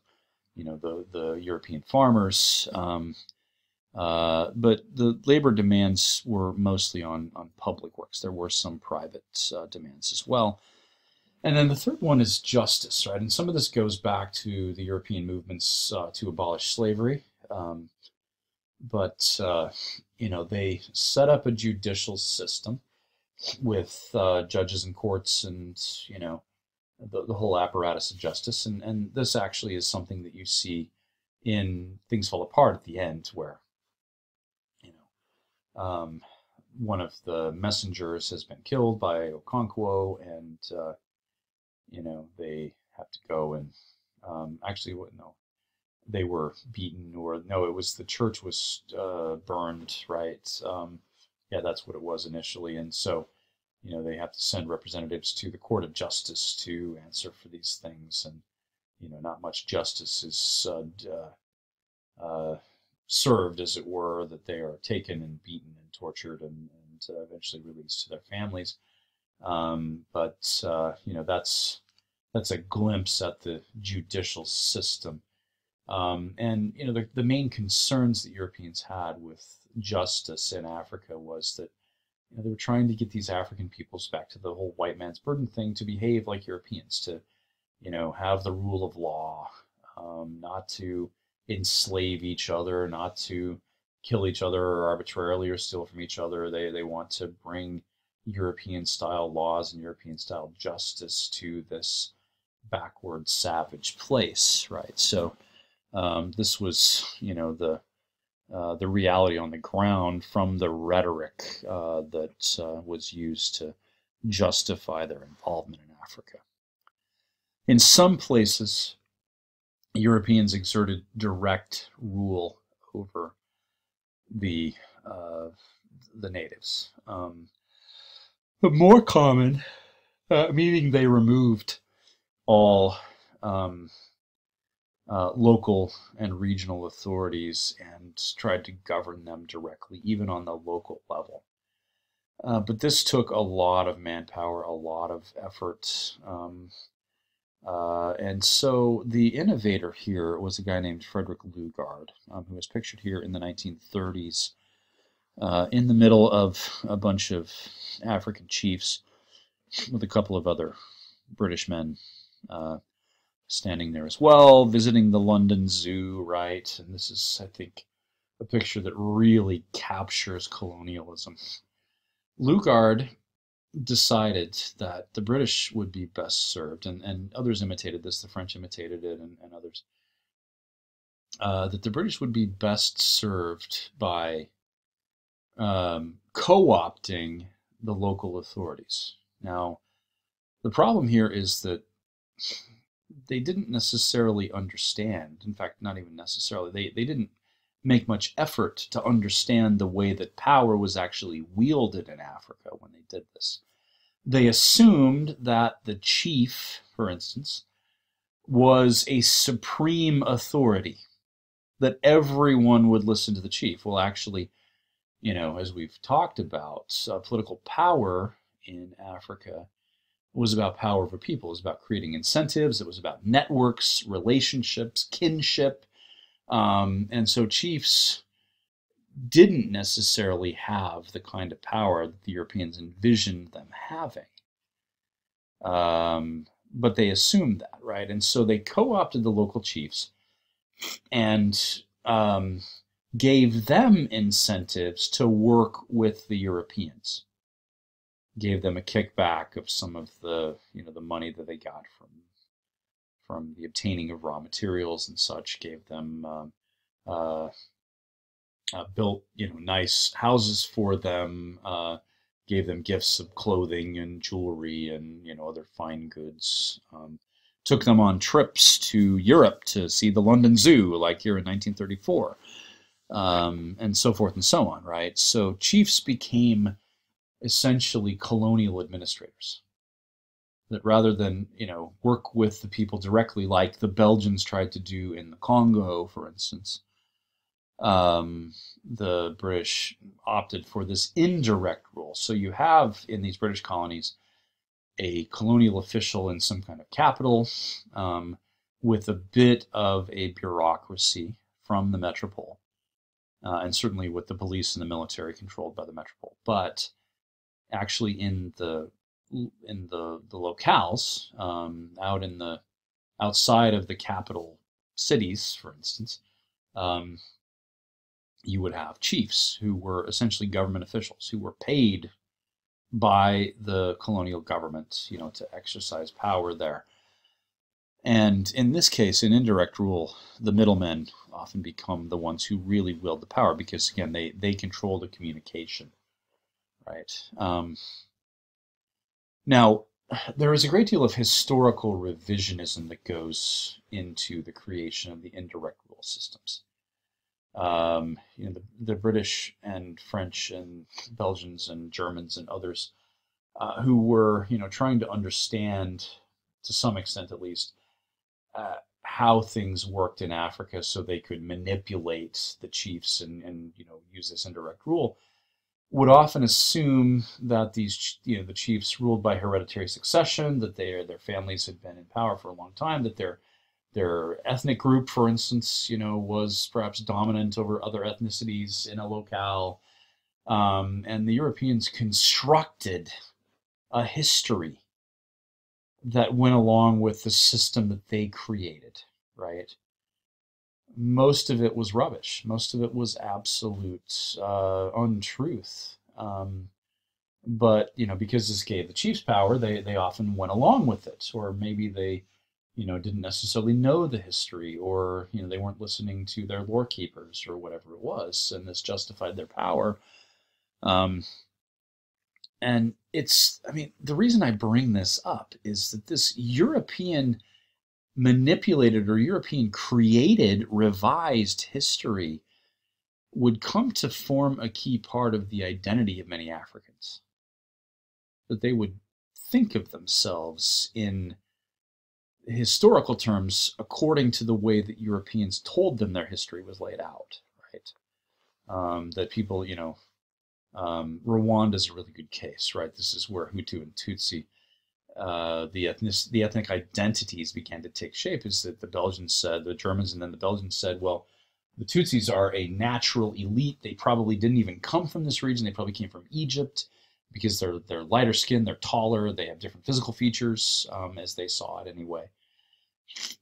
the European farmers. But the labor demands were mostly on public works. There were some private demands as well. And then the third one is justice, right? And some of this goes back to the European movements to abolish slavery. But they set up a judicial system with judges and courts and, the whole apparatus of justice. And this actually is something that you see in Things Fall Apart at the end, where, one of the messengers has been killed by Okonkwo, and they have to go and actually, no, they were beaten, or no, it was the church was burned, right? Yeah, that's what it was initially, and so they have to send representatives to the Court of Justice to answer for these things, and not much justice is served, as it were, that they are taken and beaten and tortured and eventually released to their families. But that's a glimpse at the judicial system. And the main concerns that Europeans had with justice in Africa was that they were trying to get these African peoples, back to the whole white man's burden thing, to behave like Europeans, to have the rule of law, not to enslave each other, not to kill each other or arbitrarily or steal from each other. They want to bring European style laws and European style justice to this backward, savage place, right? So this was, the reality on the ground from the rhetoric that was used to justify their involvement in Africa. In some places, Europeans exerted direct rule over the natives. But more common, meaning they removed all local and regional authorities and tried to govern them directly, even on the local level. But this took a lot of manpower, a lot of effort. And so the innovator here was a guy named Frederick Lugard, who was pictured here in the 1930s, in the middle of a bunch of African chiefs with a couple of other British men standing there as well, visiting the London Zoo, right? And this is, I think, a picture that really captures colonialism. Lugard decided that the British would be best served, and others imitated this, the French imitated it, and others, that the British would be best served by co-opting the local authorities. Now, the problem here is that they didn't necessarily understand, in fact, not even necessarily, they didn't make much effort to understand the way that power was actually wielded in Africa when they did this. They assumed that the chief, for instance, was a supreme authority, that everyone would listen to the chief. Well, actually, as we've talked about, political power in Africa was about power over people. It was about creating incentives. It was about networks, relationships, kinship. And so chiefs didn't necessarily have the kind of power that the Europeans envisioned them having. But they assumed that, right? And so they co-opted the local chiefs and gave them incentives to work with the Europeans. Gave them a kickback of some of the, the money that they got from the obtaining of raw materials and such. Gave them built, nice houses for them. Gave them gifts of clothing and jewelry and other fine goods. Took them on trips to Europe to see the London Zoo, like here in 1934, and so forth and so on, right? So chiefs became essentially colonial administrators. That rather than, work with the people directly, like the Belgians tried to do in the Congo, for instance, the British opted for this indirect rule. So you have in these British colonies a colonial official in some kind of capital, with a bit of a bureaucracy from the metropole, and certainly with the police and the military controlled by the metropole. But actually, in the locales, out in the outside of the capital cities, for instance, you would have chiefs who were essentially government officials who were paid by the colonial government, to exercise power there. And in this case, in indirect rule, the middlemen often become the ones who really wield the power because, again, they control the communication, right? Now, there is a great deal of historical revisionism that goes into the creation of the indirect rule systems. The British and French and Belgians and Germans and others who were, trying to understand, to some extent at least, how things worked in Africa so they could manipulate the chiefs and use this indirect rule, would often assume that these, the chiefs ruled by hereditary succession, that their families had been in power for a long time, that their ethnic group, for instance, was perhaps dominant over other ethnicities in a locale. And the Europeans constructed a history that went along with the system that they created, right? Most of it was rubbish. Most of it was absolute untruth. But, because this gave the chiefs power, they often went along with it. Or maybe they, didn't necessarily know the history, or, they weren't listening to their lore keepers or whatever it was, and this justified their power. And the reason I bring this up is that this European manipulated or European created revised history would come to form a key part of the identity of many Africans. That they would think of themselves in historical terms according to the way that Europeans told them their history was laid out, right? That people, Rwanda is a really good case, right? This is where Hutu and Tutsi, the ethnic identities began to take shape. Is that the Belgians said, the Germans and then the Belgians said, well, the Tutsis are a natural elite. They probably didn't even come from this region. They probably came from Egypt because they're lighter skinned, they're taller, they have different physical features, as they saw it anyway.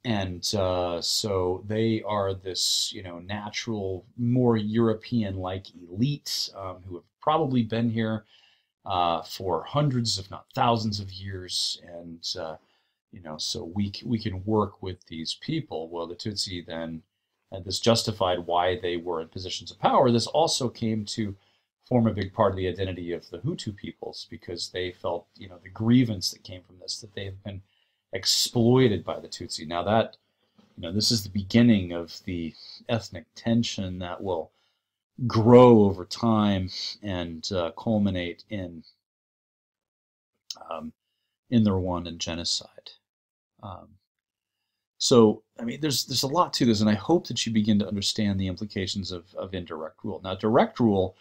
And so they are this, natural, more European-like elite who have probably been here for hundreds, if not thousands of years. And, so we can work with these people. Well, the Tutsi then, and this justified why they were in positions of power. This also came to form a big part of the identity of the Hutu peoples because they felt, the grievance that came from this, that they have been exploited by the Tutsi. Now that, this is the beginning of the ethnic tension that will grow over time and culminate in the Rwandan genocide. So, I mean, there's a lot to this, and I hope that you begin to understand the implications of indirect rule. Now, direct rule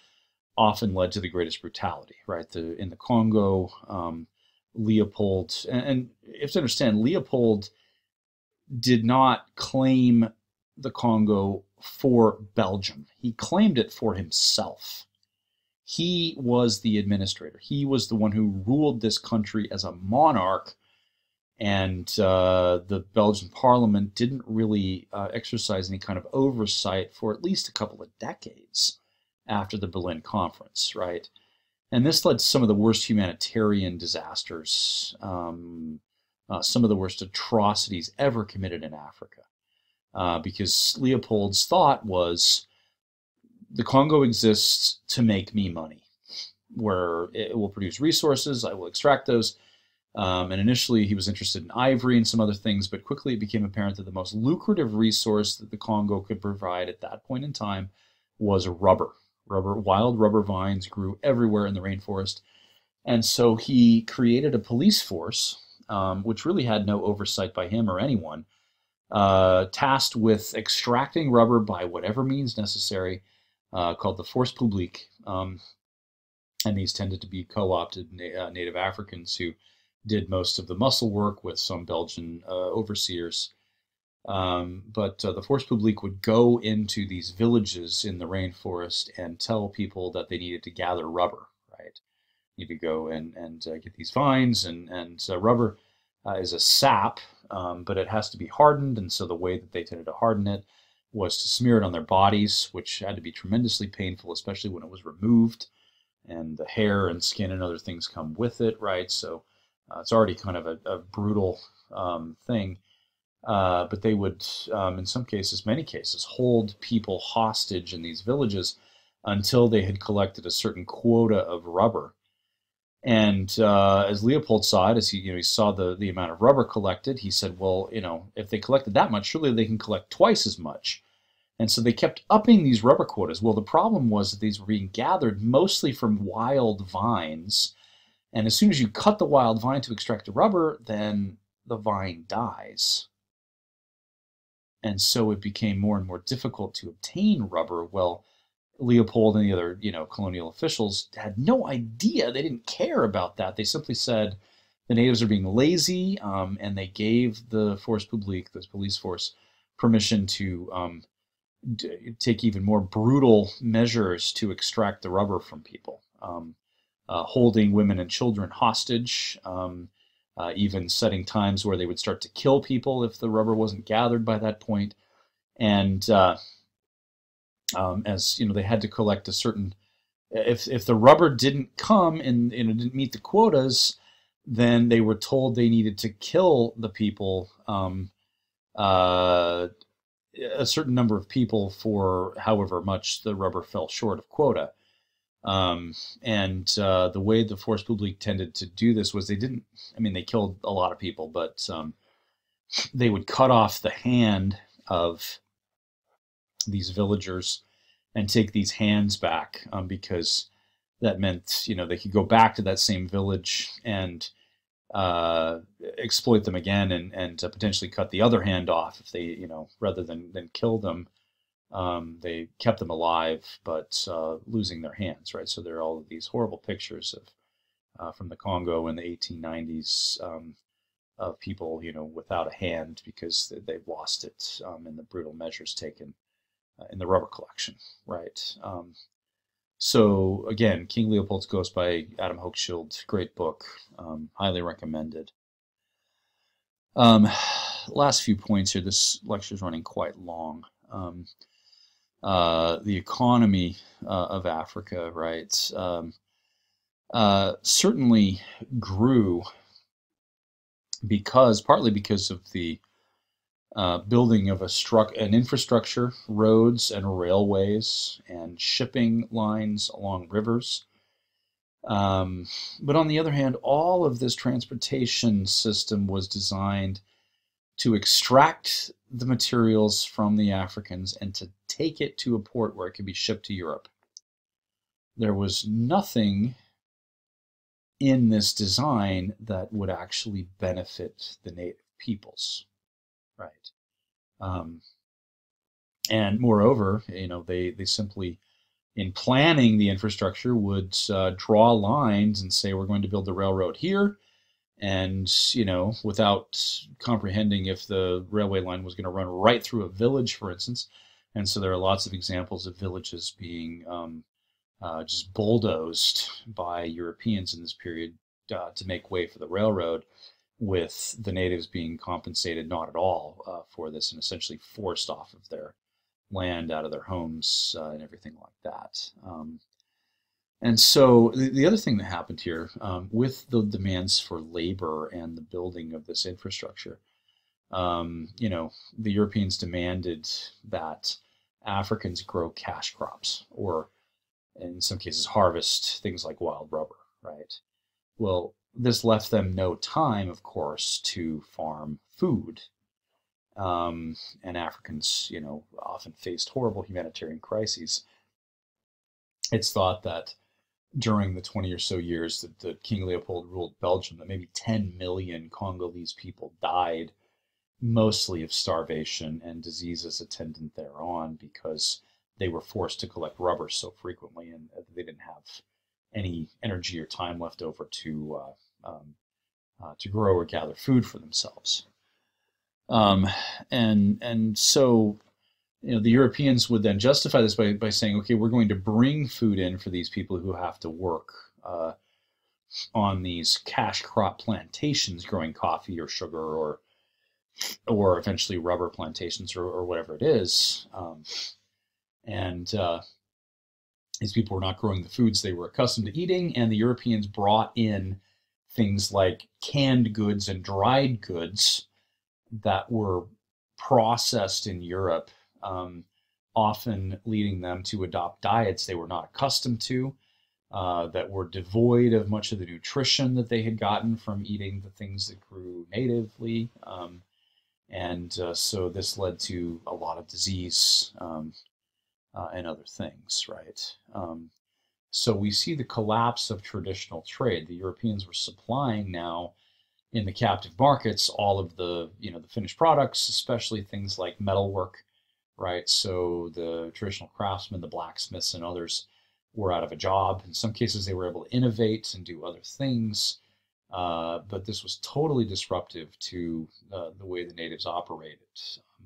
often led to the greatest brutality, right? In the Congo, Leopold, and you have to understand, Leopold did not claim the Congo for Belgium. He claimed it for himself. He was the administrator. He was the one who ruled this country as a monarch, and the Belgian parliament didn't really exercise any kind of oversight for at least a couple of decades after the Berlin Conference, right? And this led to some of the worst humanitarian disasters, some of the worst atrocities ever committed in Africa. Because Leopold's thought was, the Congo exists to make me money, where it will produce resources, I will extract those. And initially he was interested in ivory and some other things, but quickly it became apparent that the most lucrative resource that the Congo could provide at that point in time was rubber. Wild rubber vines grew everywhere in the rainforest. And so he created a police force, which really had no oversight by him or anyone, tasked with extracting rubber by whatever means necessary, called the Force Publique. And these tended to be co-opted native Africans who did most of the muscle work with some Belgian overseers. But the Force Publique would go into these villages in the rainforest and tell people that they needed to gather rubber, right? You need to go and get these vines, and rubber is a sap, but it has to be hardened, and so the way that they tended to harden it was to smear it on their bodies, which had to be tremendously painful, especially when it was removed, and the hair and skin and other things come with it, right? So it's already kind of a brutal thing. But they would, in some cases, many cases, hold people hostage in these villages until they had collected a certain quota of rubber. And as Leopold saw it, as he saw the amount of rubber collected, he said, well, if they collected that much, surely they can collect twice as much. And so they kept upping these rubber quotas. Well, the problem was that these were being gathered mostly from wild vines. And as soon as you cut the wild vine to extract the rubber, then the vine dies. And so it became more and more difficult to obtain rubber. Well, Leopold and the other, colonial officials had no idea. They didn't care about that. They simply said the natives are being lazy, and they gave the Force Publique, this police force, permission to take even more brutal measures to extract the rubber from people, holding women and children hostage, even setting times where they would start to kill people if the rubber wasn't gathered by that point. And as they had to collect a certain, if the rubber didn't come and didn't meet the quotas, then they were told they needed to kill the people, a certain number of people for however much the rubber fell short of quota. The way the Force Publique tended to do this was they killed a lot of people, but they would cut off the hand of these villagers and take these hands back, because that meant, they could go back to that same village and exploit them again and potentially cut the other hand off if they, rather than kill them. They kept them alive, but losing their hands, right? So there are all of these horrible pictures of from the Congo in the 1890s of people, without a hand because they've lost it in the brutal measures taken in the rubber collection, right? So again, King Leopold's Ghost by Adam Hochschild, great book, highly recommended. Last few points here. This lecture is running quite long. The economy of Africa, right, certainly grew partly because of the building of an infrastructure, roads and railways and shipping lines along rivers. But on the other hand, all of this transportation system was designed to extract the materials from the Africans and to take it to a port where it could be shipped to Europe. There was nothing in this design that would actually benefit the native peoples, right? Um, and moreover, they simply, in planning the infrastructure, would draw lines and say, we're going to build the railroad here, and without comprehending if the railway line was going to run right through a village, for instance. And so there are lots of examples of villages being just bulldozed by Europeans in this period to make way for the railroad, with the natives being compensated not at all for this, and essentially forced off of their land, out of their homes, and everything like that. And so the other thing that happened here, with the demands for labor and the building of this infrastructure, the Europeans demanded that Africans grow cash crops, or in some cases harvest things like wild rubber, right? Well, this left them no time, of course, to farm food. And Africans, often faced horrible humanitarian crises. It's thought that during the 20 or so years that King Leopold ruled Belgium, that maybe 10 million Congolese people died, mostly of starvation and diseases attendant thereon, because they were forced to collect rubber so frequently, and they didn't have any energy or time left over to grow or gather food for themselves. And so the Europeans would then justify this by saying, okay, we're going to bring food in for these people who have to work on these cash crop plantations growing coffee or sugar, or eventually rubber plantations, or whatever it is. And these people were not growing the foods they were accustomed to eating, and the Europeans brought in things like canned goods and dried goods that were processed in Europe, often leading them to adopt diets they were not accustomed to, that were devoid of much of the nutrition that they had gotten from eating the things that grew natively. So this led to a lot of disease and other things, right? So we see the collapse of traditional trade. The Europeans were supplying now in the captive markets all of the finished products, especially things like metalwork, right? So the traditional craftsmen, the blacksmiths and others, were out of a job. In some cases, they were able to innovate and do other things, but this was totally disruptive to the way the natives operated,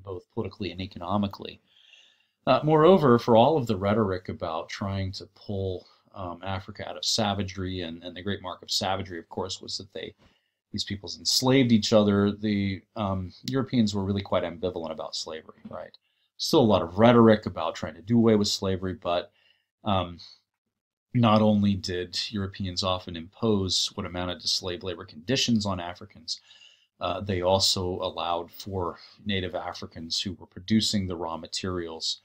both politically and economically. Moreover, for all of the rhetoric about trying to pull Africa out of savagery, and the great mark of savagery, of course, was that these peoples enslaved each other, the Europeans were really quite ambivalent about slavery, right? Still a lot of rhetoric about trying to do away with slavery, but not only did Europeans often impose what amounted to slave labor conditions on Africans, they also allowed for native Africans who were producing the raw materials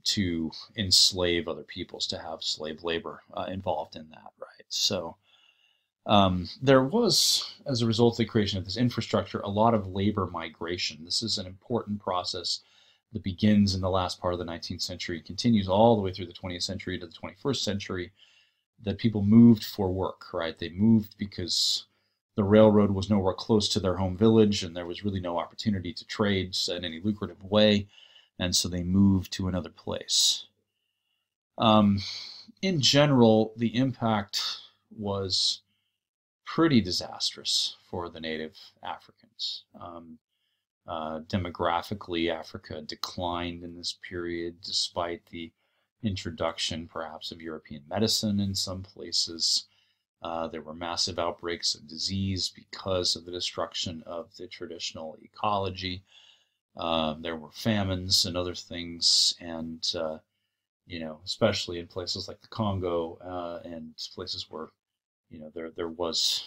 to enslave other peoples, to have slave labor involved in that, right? So there was, as a result of the creation of this infrastructure, a lot of labor migration. This is an important process that begins in the last part of the 19th century, continues all the way through the 20th century to the 21st century, that people moved for work, right? They moved because the railroad was nowhere close to their home village, and there was really no opportunity to trade in any lucrative way, and so they moved to another place. In general, the impact was pretty disastrous for the native Africans. Demographically, Africa declined in this period, despite the introduction, perhaps, of European medicine in some places. There were massive outbreaks of disease because of the destruction of the traditional ecology. There were famines and other things, and especially in places like the Congo, and places where there was,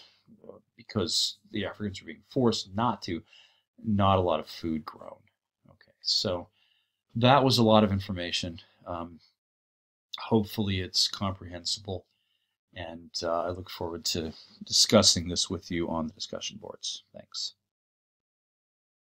because the Africans were being forced not a lot of food grown. Okay, so that was a lot of information. Hopefully it's comprehensible, and I look forward to discussing this with you on the discussion boards. Thanks.